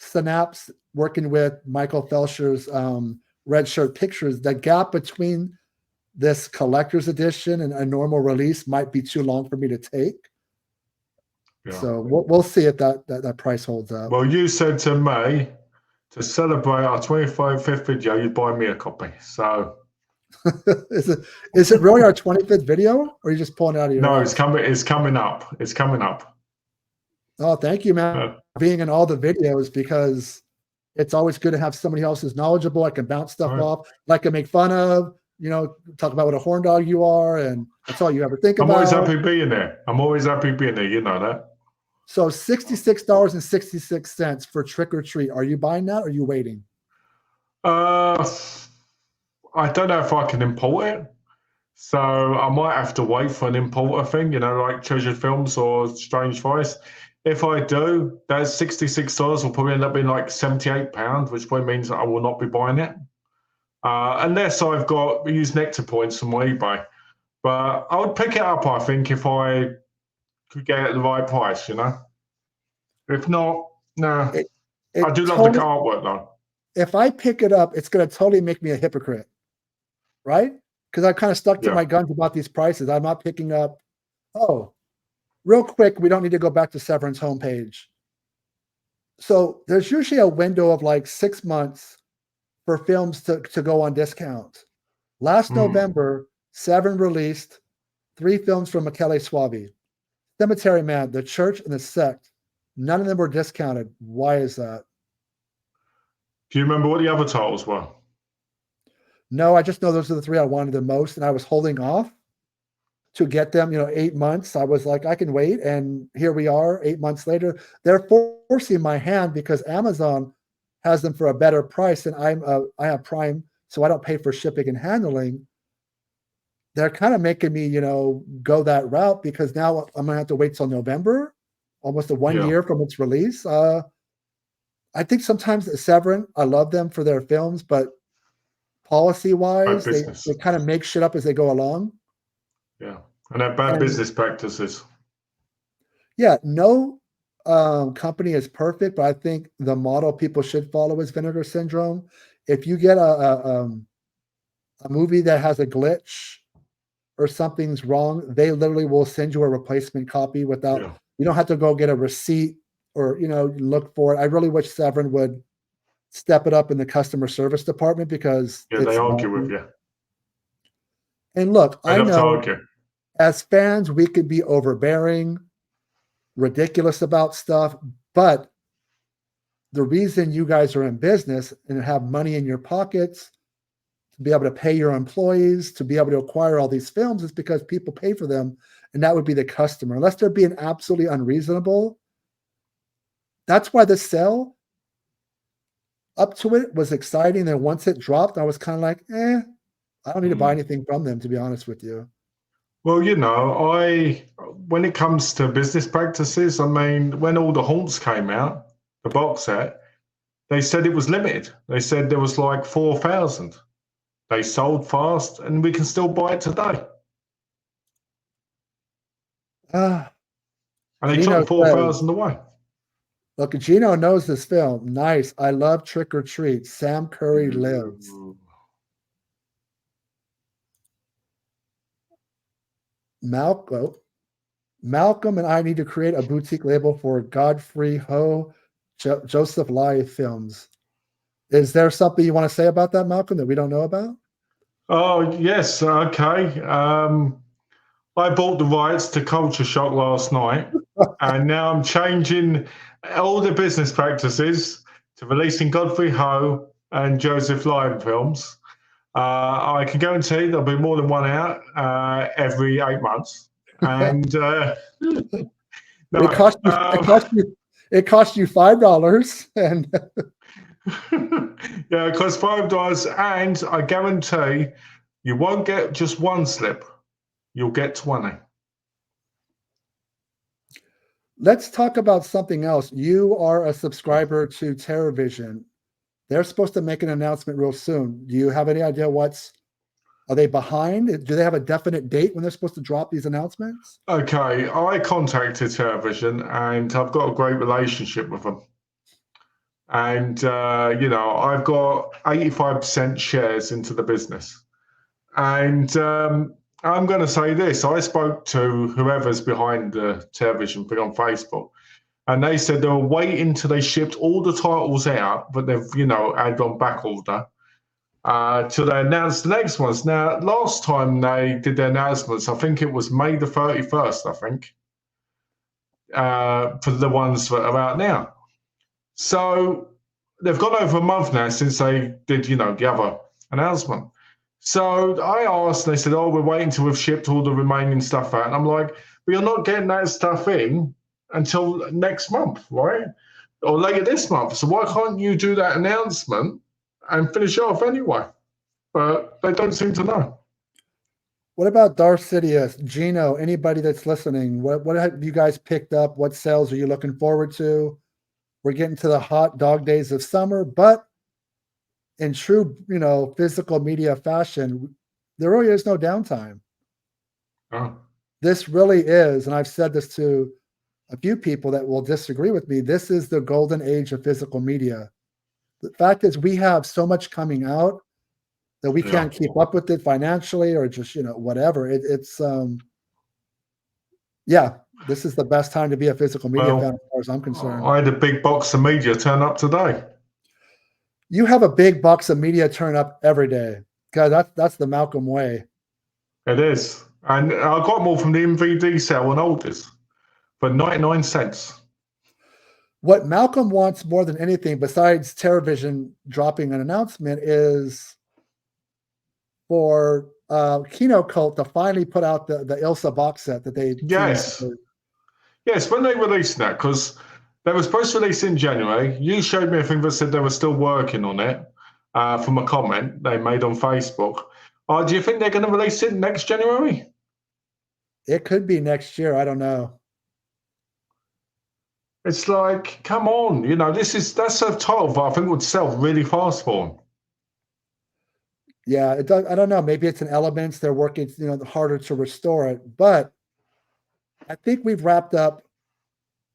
Synapse working with Michael Felsher's Red Shirt Pictures. The gap between this collector's edition and a normal release might be too long for me to take. Yeah. So we'll see if that price holds up. Well, you said to me to celebrate our 25th video, you'd buy me a copy. So is it really our 25th video, or are you just pulling it out of your No, ass? it's coming up. It's coming up. Oh, thank you, man, for being in all the videos, because it's always good to have somebody else who's knowledgeable. I can bounce stuff off, I can make fun of, talk about what a horn dog you are, and that's all you ever think about. I'm always happy being there. You know that. So $66.66 for Trick or Treat. Are you buying that, or are you waiting? I I don't know if I can import it. So I might have to wait for an importer thing, like Treasured Films or Strange Vice. If I do, that $66 will probably end up being like £78, which probably means that I will not be buying it. Unless I've got used Nectar points from my eBay. But I would pick it up, I think, if I could get it at the right price, If not, no. It, I it do love the totally, artwork, though. if I pick it up, it's going to totally make me a hypocrite, right? Because I kind of stuck to Yeah. my guns about these prices. I'm not picking up. Oh, real quick, we don't need to go back to Severin's homepage. So there's usually a window of like 6 months for films to go on discount. Last November, Severin released 3 films from Michele Suavi: Cemetery Man, The Church, and The Sect. None of them were discounted. Why is that? Do you remember what the other titles were? No, I just know those are the 3 I wanted the most, and I was holding off to get them, 8 months. I was like, I can wait, and here we are 8 months later. They're forcing my hand because Amazon has them for a better price, and I have Prime, so I don't pay for shipping and handling. They're kind of making me, go that route because now I'm gonna have to wait till November, almost 1 year from its release. I think sometimes Severin, I love them for their films, but policy-wise, they kind of make shit up as they go along. Yeah, and they're bad business practices. Yeah, no company is perfect, but I think the model people should follow is Vinegar Syndrome. If you get a movie that has a glitch or something's wrong, they literally will send you a replacement copy without. Yeah. You don't have to go get a receipt or look for it. I really wish Severin would step it up in the customer service department because they argue with you. And look, I know argue. As fans, we could be overbearing, ridiculous about stuff, but the reason you guys are in business and have money in your pockets to be able to pay your employees, to be able to acquire all these films is because people pay for them, and that would be the customer. Unless they're being absolutely unreasonable. That's why the sell up to it was exciting. Then once it dropped, I was kind of like, I don't need to buy anything from them, to be honest with you. Well, when it comes to business practices, I mean, when all the Haunts came out, the box set, they said it was limited. They said there was like 4,000. They sold fast, and we can still buy it today. And they took 4,000 away. Look, Gino knows this film. Nice. I love Trick or Treat. Sam Curry lives. Malcolm and I need to create a boutique label for Godfrey Ho, Joseph Lai films. Is there something you want to say about that, Malcolm, that we don't know about? Oh, yes. Okay. I bought the rights to Culture Shock last night, and now I'm changing all the business practices to releasing Godfrey Ho and Joseph Lai films. I can guarantee there'll be more than one out every 8 months. And it cost you $5, and yeah, it costs $5, and I guarantee you won't get just one slip. You'll get 20. Let's talk about something else. You are a subscriber to TerrorVision. They're supposed to make an announcement real soon. Do you have any idea are they behind? Do they have a definite date when they're supposed to drop these announcements? Okay, I contacted TerrorVision, and I've got a great relationship with them. And, I've got 85% shares into the business. And I'm going to say this. I spoke to whoever's behind the TerrorVision thing on Facebook, and they said they were waiting till they shipped all the titles out, but they've, added on back order till they announced the next ones. Now, last time they did their announcements, I think it was May the 31st, I think, for the ones that are out now. So they've gone over a month now since they did, the other announcement. So I asked, and they said, we're waiting till we've shipped all the remaining stuff out. And I'm like, but you're not getting that stuff in until next month, right? Or later this month. So why can't you do that announcement and finish it off anyway? but they don't seem to know. What about Darth Sidious, Gino, anybody that's listening? What have you guys picked up? What sales are you looking forward to? We're getting to the hot dog days of summer, but in true, physical media fashion, there really is no downtime. Oh. This really is, and I've said this to a few people that will disagree with me, this is the golden age of physical media. The fact is we have so much coming out that we can't keep up with it financially or just, whatever. It's this is the best time to be a physical media fan as far as I'm concerned. I had a big box of media turn up today. You have a big box of media turn up every day. God, that's the Malcolm way. It is. And I got more from the MVD sale on Alders for 99 cents. What Malcolm wants more than anything, besides TerraVision dropping an announcement, is for Kino Cult to finally put out the Ilsa box set that they Yes, when they released that, because they were supposed to release in January. You showed me a thing that said they were still working on it from a comment they made on Facebook. Do you think they're going to release it next January? It could be next year. I don't know. It's like, come on, that's a title that I think would sell really fast for them. Yeah, it does. I don't know. Maybe it's an Elements. They're working, harder to restore it. But I think we've wrapped up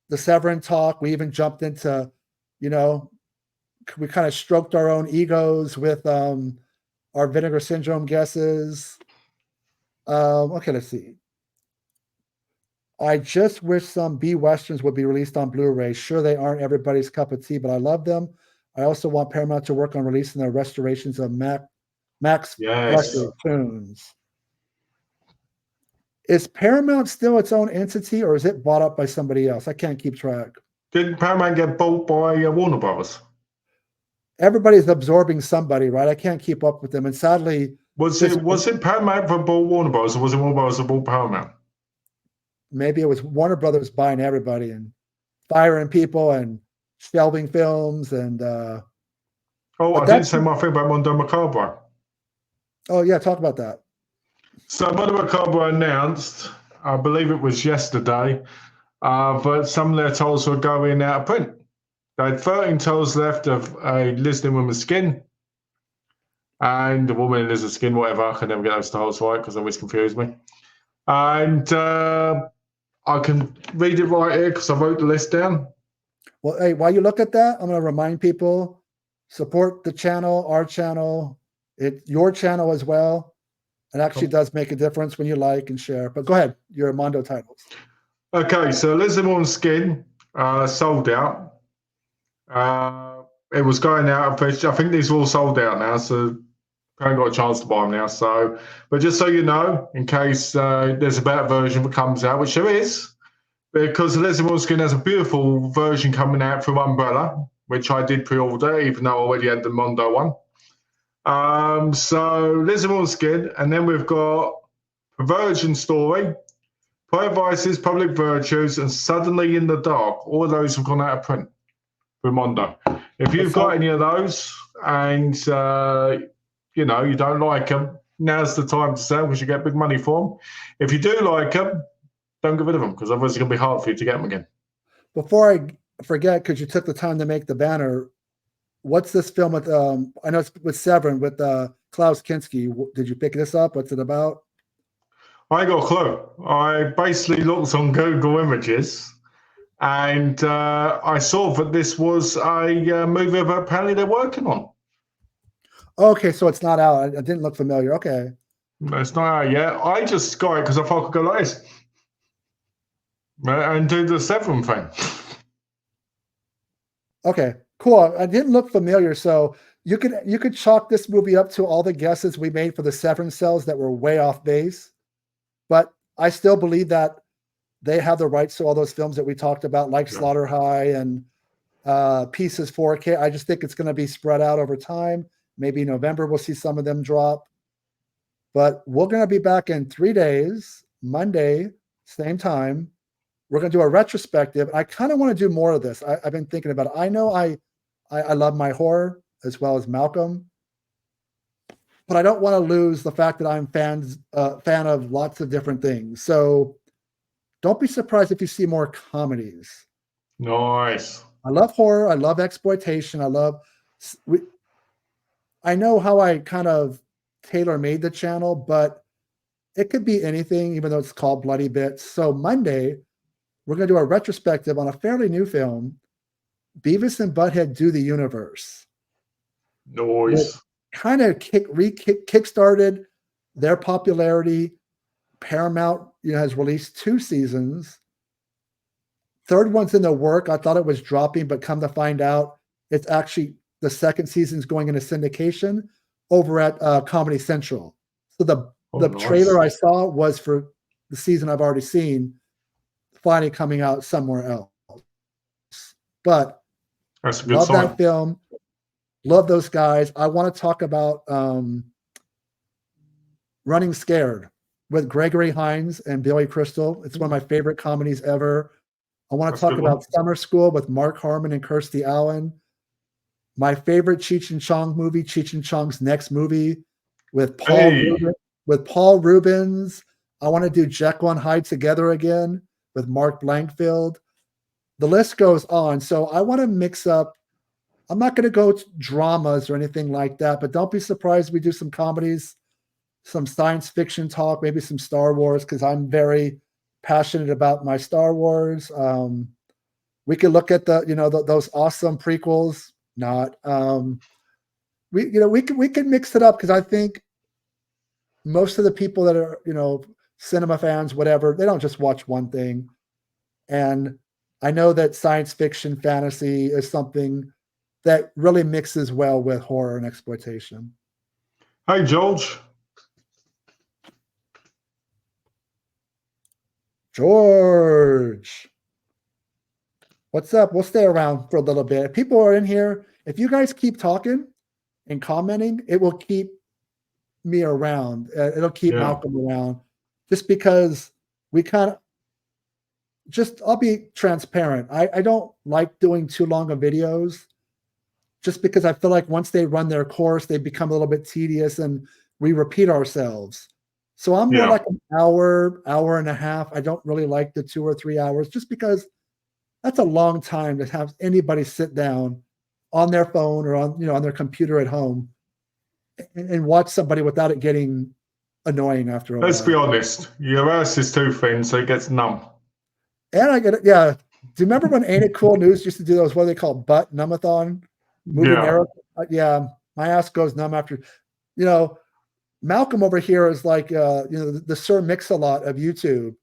the Severin talk. We even jumped into, we kind of stroked our own egos with our Vinegar Syndrome guesses. Okay, let's see. I just wish some B Westerns would be released on Blu-ray. Sure, they aren't everybody's cup of tea, but I love them. I also want Paramount to work on releasing their restorations of Max Fleischer tunes. Is Paramount still its own entity, or is it bought up by somebody else? I can't keep track. Didn't Paramount get bought by Warner Brothers? Everybody's absorbing somebody, right? I can't keep up with them, and sadly, was it Paramount that bought Warner Brothers, or was it Warner Brothers that bought Paramount? Maybe it was Warner Brothers buying everybody and firing people and shelving films and. I didn't say my thing about Mondo Macabro. Oh yeah, talk about that. So Mondo Macabro announced, I believe it was yesterday, that some of their titles were going out of print. They had 13 titles left of a Listening Woman's Skin and a Woman in Lizard Skin, whatever. I can never get those titles right because they always confuse me. And I can read it right here because I wrote the list down. Well, hey, while you look at that, I'm going to remind people, support the channel, our channel, your channel as well. It actually does make a difference when you like and share. But go ahead, your Mondo titles. Okay, so Lizard Woman's Skin sold out. It was going out. I think these are all sold out now, so I haven't got a chance to buy them now. So, but just so you know, in case there's a better version that comes out, which there is, because the Lizard Woman's Skin has a beautiful version coming out from Umbrella, which I did pre-order, even though I already had the Mondo one. So Lizard Woman's Skin, and then we've got A Virgin Story, Private Vices, Public Virtues, and Suddenly in the Dark. All of those have gone out of print with Mondo. If you've got any of those and you don't like them, now's the time to sell because you get big money for them. If you do like them, don't get rid of them because otherwise it's going to be hard for you to get them again. Before I forget, because you took the time to make the banner, what's this film with? I know it's with Severin with Klaus Kinski. Did you pick this up? What's it about? I ain't got a clue. I basically looked on Google Images and I saw that this was a movie that apparently they're working on. Okay, so it's not out. I didn't look familiar. Okay. No, it's not out yet. I just got it because I thought I could go like this and do the Severin thing. Okay, cool. I didn't look familiar, so you could chalk this movie up to all the guesses we made for the Severin cells that were way off base. But I still believe that they have the rights to all those films that we talked about, like Slaughter High and Pieces 4K. I just think it's going to be spread out over time. Maybe November we'll see some of them drop. But we're going to be back in 3 days, Monday, same time. We're going to do a retrospective. I kind of want to do more of this. I've been thinking about it. I know I love my horror as well as Malcolm. but I don't want to lose the fact that I'm fan of lots of different things. So don't be surprised if you see more comedies. Nice. I love horror. I love exploitation. I know how I kind of tailor made the channel, but it could be anything, even though it's called Bloody Bits. So Monday, we're going to do a retrospective on a fairly new film, Beavis and Butthead Do the Universe. Nice. Kind of kickstarted their popularity. Paramount, has released 2 seasons. Third one's in the work. I thought it was dropping, but come to find out, it's actually the second season's going into syndication over at Comedy Central. So the Nice. trailer I saw was for the season I've already seen, finally coming out somewhere else. But That's a good love sign. that film. Love those guys. I want to talk about Running Scared with Gregory Hines and Billy Crystal. It's one of my favorite comedies ever. I want to talk about Summer School with Mark Harmon and Kirstie Allen. My favorite Cheech and Chong movie, Cheech and Chong's next movie with Paul Rubens. I want to do Jekyll and Hyde Together Again with Mark Blankfield. The list goes on. So I want to mix up. I'm not going to go to dramas or anything like that, but don't be surprised we do some comedies, some science fiction talk, maybe some Star Wars, because I'm very passionate about my Star Wars. We could look at those awesome prequels. We can mix it up, because I think most of the people that are cinema fans, whatever, they don't just watch one thing. And I know that science fiction fantasy is something that really mixes well with horror and exploitation. Hey, George. George, what's up? We'll stay around for a little bit. If people are in here, if you guys keep talking and commenting, it will keep me around. It'll keep Malcolm around, just because I'll be transparent. I don't like doing too long of videos, just because I feel like once they run their course, they become a little bit tedious and we repeat ourselves. So I'm more like an hour and a half. I don't really like the 2 or 3 hours, just because that's a long time to have anybody sit down on their phone or on their computer at home and watch somebody without it getting annoying after a while. Let's be honest. Your ass is too thin, so it gets numb. And I get it. Yeah. Do you remember when Ain't It Cool News used to do those, what they call butt numbathon? Yeah. My ass goes numb after, Malcolm over here is like, the Sir Mix-a-Lot of YouTube.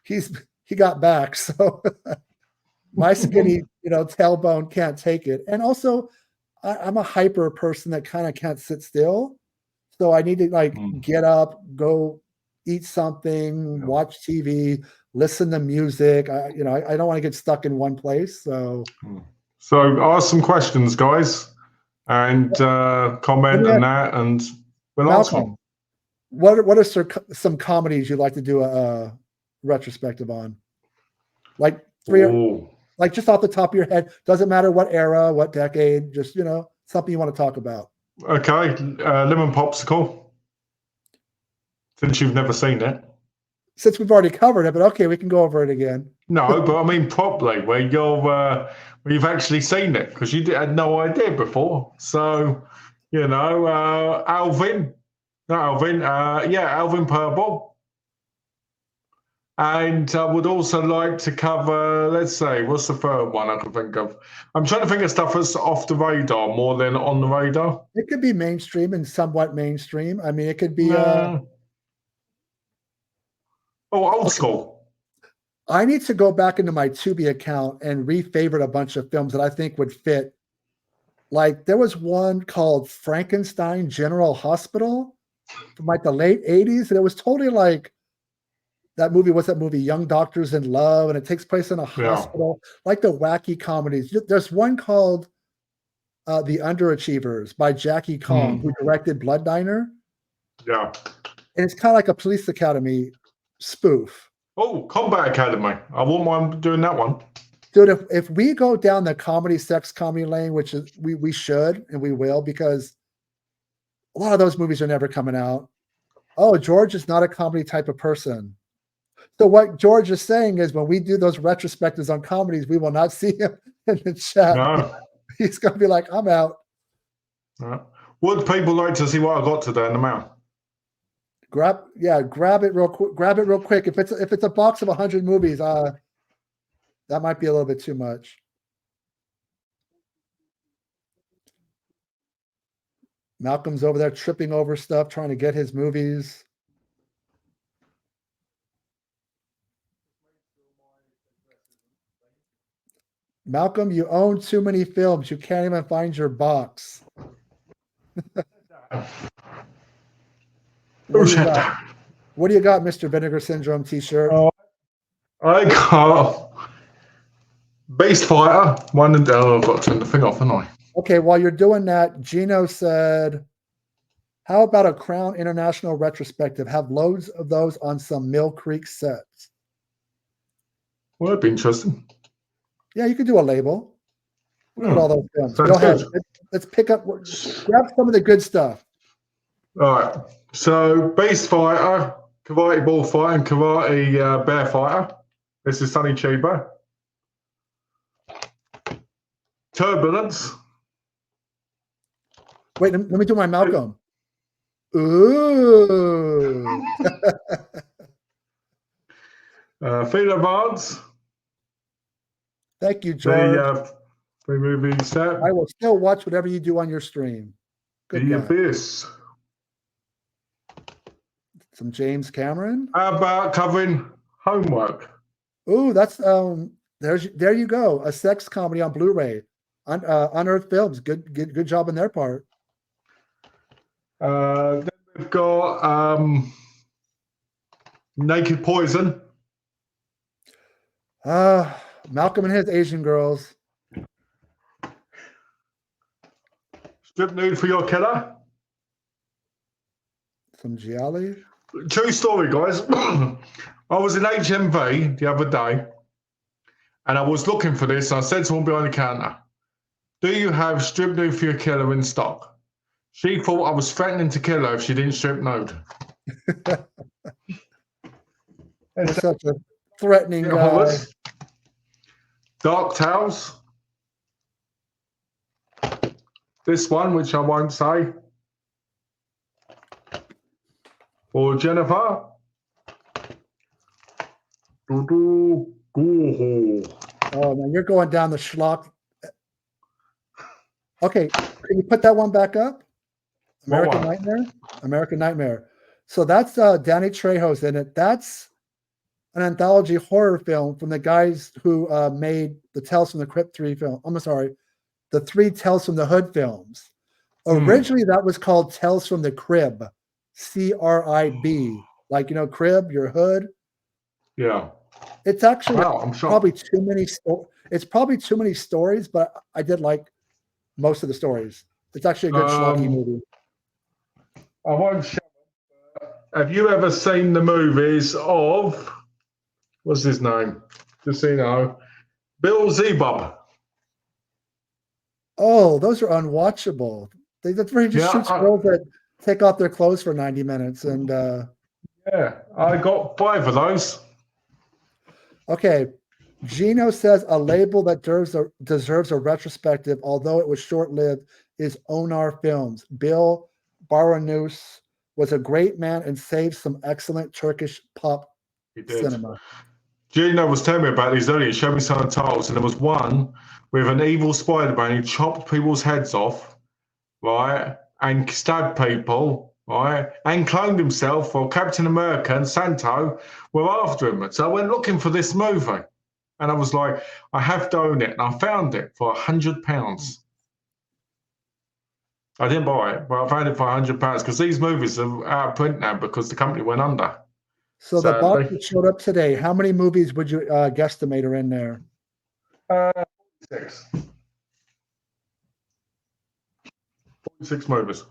He got back. So my skinny, tailbone can't take it. And also I'm a hyper person that kind of can't sit still. So I need to get up, go eat something, watch TV, listen to music. I don't want to get stuck in one place. So ask some questions, guys, and comment on that, and we'll answer them. What are some comedies you'd like to do a retrospective on? Like just off the top of your head, doesn't matter what era, what decade, just something you want to talk about. Okay, Lemon Popsicle. Since you've never seen it. Since we've already covered it, but okay, we can go over it again. No, but I mean properly, where you've actually seen it, because you had no idea before. So, Alvin Purple. And I would also like to cover, let's say, what's the third one I can think of? I'm trying to think of stuff that's off the radar more than on the radar. It could be mainstream and somewhat mainstream. I mean, it could be old school. I need to go back into my Tubi account and re-favorite a bunch of films that I think would fit. Like there was one called Frankenstein General Hospital from like the late 80s. And it was totally like that movie. What's that movie? Young Doctors in Love. And it takes place in a hospital, like the wacky comedies. There's one called The Underachievers by Jackie Kong, who directed Blood Diner. Yeah. And it's kind of like a Police Academy spoof. Oh, Combat Academy. I wouldn't mind doing that one. Dude, if we go down the sex comedy lane, which is we should and we will, because a lot of those movies are never coming out. Oh, George is not a comedy type of person. So what George is saying is when we do those retrospectives on comedies, we will not see him in the chat. No. He's going to be like, I'm out. No. Would people like to see what I got today in the mail? Grab it real quick. Grab it real quick. If it's a box of 100 movies, that might be a little bit too much. Malcolm's over there tripping over stuff, trying to get his movies. Malcolm, you own too many films. You can't even find your box. What do you got, Mr. Vinegar Syndrome t-shirt? I got Beast Fighter 1 and I've got to turn the thing off, haven't I? Okay, while you're doing that, Gino said, how about a Crown International retrospective? Have loads of those on some Mill Creek sets. Well, that'd be interesting. Yeah, you could do a label. Look at all those films. Sounds Go ahead. good. Let's pick up. Grab some of the good stuff. All right. So, Beast Fighter, Karate Bullfighter, and Karate Bear Fighter. This is Sonny Chiba. Turbulence. Wait, let me do my Malcolm. Ooh. Field of Arts. Thank you, George. The free movie set. I will still watch whatever you do on your stream. Good The guy. Abyss. Some James Cameron. How about covering Homework? Ooh, that's there you go. A sex comedy on Blu-ray. Unearthed Films. Good job on their part. Then we've got Naked Poison. Malcolm and his Asian girls. Strip Nude for Your Killer. Some Gialli. True story, guys. I was in HMV the other day and I was looking for this. And I said to someone behind the counter, do you have Strip Nude for Your Killer in stock? She thought I was threatening to kill her if she didn't strip nude. That's such a threatening guy. Dark Tales. This one, which I won't say. For Jennifer. Oh man, you're going down the schlock. Okay, can you put that one back up? American Nightmare? American Nightmare. So that's Danny Trejo's in it. That's an anthology horror film from the guys who made the Tales from the Crypt 3 film. I'm sorry, the 3 Tales from the Hood films. Originally, that was called Tales from the Crib, CRIB. Like, crib, your hood. Yeah. It's actually I'm sure. probably too many. It's probably too many stories, but I did like most of the stories. It's actually a good schlocky movie. I won't show it. Have you ever seen the movies of, what's his name? Just so you know, Bill Zebub. Oh, those are unwatchable. That's where he just shoots girls that take off their clothes for 90 minutes. And yeah, I got 5 of those. Okay. Gino says a label that deserves a retrospective, although it was short-lived, is Onar Films. Bill Baranous was a great man and saved some excellent Turkish pop cinema. Gino was telling me about these earlier. He showed me some of the titles, and there was one with an evil Spider-Man who chopped people's heads off, right, and stabbed people, right, and cloned himself, while Captain America and Santo were after him. So I went looking for this movie, and I was like, I have to own it, and I found it for £100. I didn't buy it, but I found it for £100 because these movies are out of print now because the company went under. So the box that showed up today, how many movies would you guesstimate are in there? 46. 46 movies.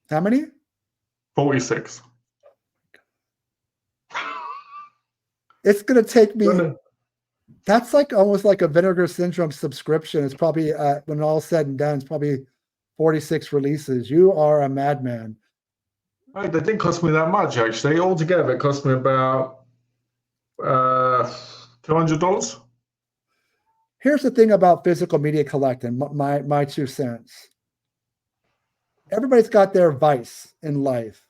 How many? 46. It's going to take me. That's like almost like a Vinegar Syndrome subscription. It's probably, when all said and done, it's probably 46 releases. You are a madman. Hey, they didn't cost me that much, actually. Altogether, it cost me about $200. Here's the thing about physical media collecting, my 2 cents. Everybody's got their vice in life.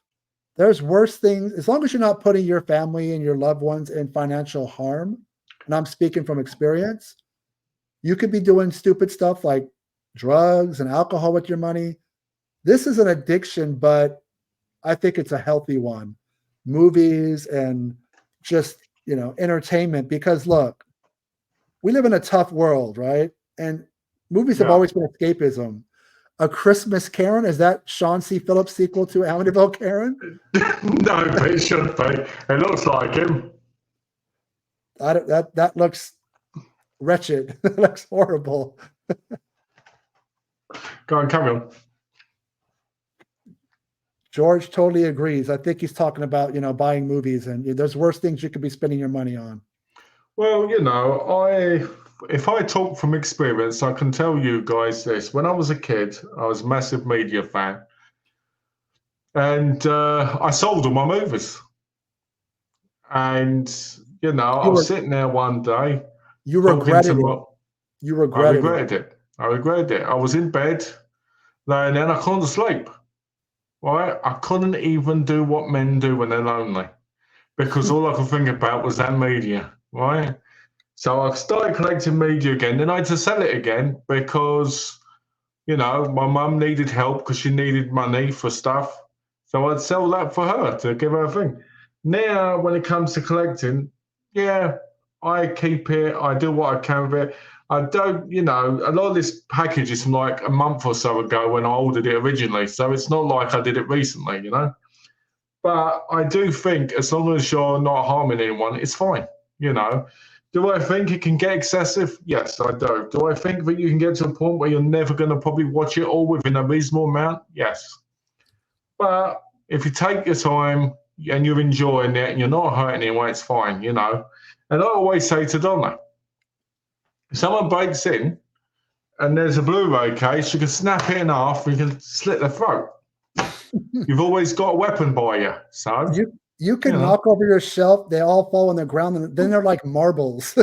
There's worse things. As long as you're not putting your family and your loved ones in financial harm, and I'm speaking from experience, you could be doing stupid stuff like drugs and alcohol with your money. This is an addiction, but I think it's a healthy one. Movies and just, entertainment, because look, we live in a tough world, right? And movies have always been escapism. A Christmas Karen, is that Sean C. Phillips sequel to Amityville Karen? No, but it should be. It looks like him. That looks wretched. That looks horrible. Go on, carry on. George totally agrees. I think he's talking about, buying movies, and there's worse things you could be spending your money on. Well, if I talk from experience, I can tell you guys this. When I was a kid, I was a massive media fan. And I sold all my movies. And, I was sitting there one day. You regretted it. You regretted it. I regretted it. I was in bed, laying there, and I couldn't sleep. Right? I couldn't even do what men do when they're lonely. Because all I could think about was that media. Right? So I started collecting media again. Then I had to sell it again because, my mum needed help because she needed money for stuff. So I'd sell that for her to give her a thing. Now, when it comes to collecting, I keep it. I do what I can with it. I don't, a lot of this package is from like a month or so ago when I ordered it originally. So it's not like I did it recently, But I do think as long as you're not harming anyone, it's fine, Do I think it can get excessive? Yes, I do. Do I think that you can get to a point where you're never going to probably watch it all within a reasonable amount? Yes. But if you take your time and you're enjoying it and you're not hurting anyone, it's fine, And I always say to Donna, if someone breaks in and there's a Blu-ray case, you can snap it in half and you can slit their throat. You've always got a weapon by you. So you can knock over your shelf, they all fall on the ground, and then they're like marbles.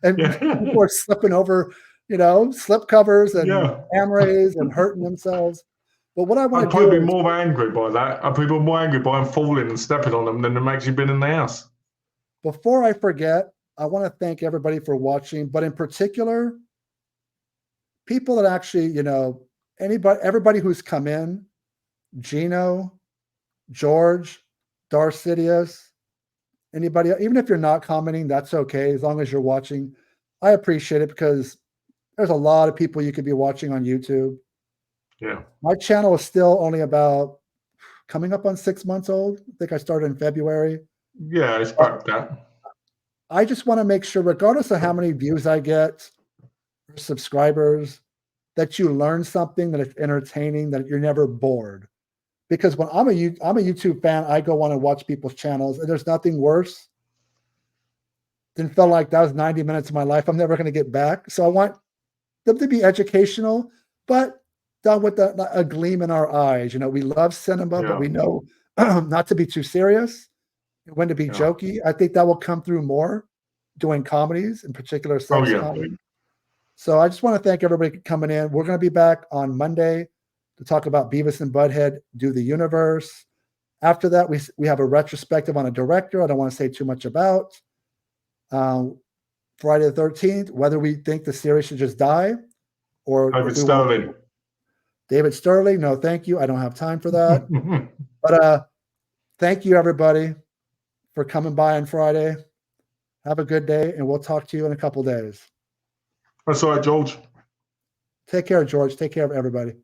And people are slipping over, slip covers and cameras and hurting themselves. But what I want to do I'd probably be more angry by that. I'd be more angry by them falling and stepping on them than them actually being in the house. Before I forget, I want to thank everybody for watching, but in particular, people that actually, everybody who's come in, Gino, George, Darcidius, anybody, even if you're not commenting, that's okay. As long as you're watching, I appreciate it because there's a lot of people you could be watching on YouTube. Yeah. My channel is still only about coming up on 6 months old. I think I started in February. Yeah, it's about that. I just want to make sure, regardless of how many views I get, or subscribers, that you learn something, that it's entertaining, that you're never bored. Because when I'm a YouTube fan, I go on and watch people's channels, and there's nothing worse than felt like that was 90 minutes of my life I'm never going to get back. So I want them to be educational, but done with a gleam in our eyes. We love cinema, but we know not to be too serious, when to be jokey. I think that will come through more doing comedies, in particular sex comedy. So I just want to thank everybody coming in. We're going to be back on Monday to talk about Beavis and Butthead Do the Universe. After that, we have a retrospective on a director I don't want to say too much about. Friday the 13th, whether we think the series should just die or David Sterling. No, thank you. I don't have time for that. But thank you, everybody, for coming by on Friday. Have a good day, and we'll talk to you in a couple days. That's all right, George. Take care, George. Take care of everybody.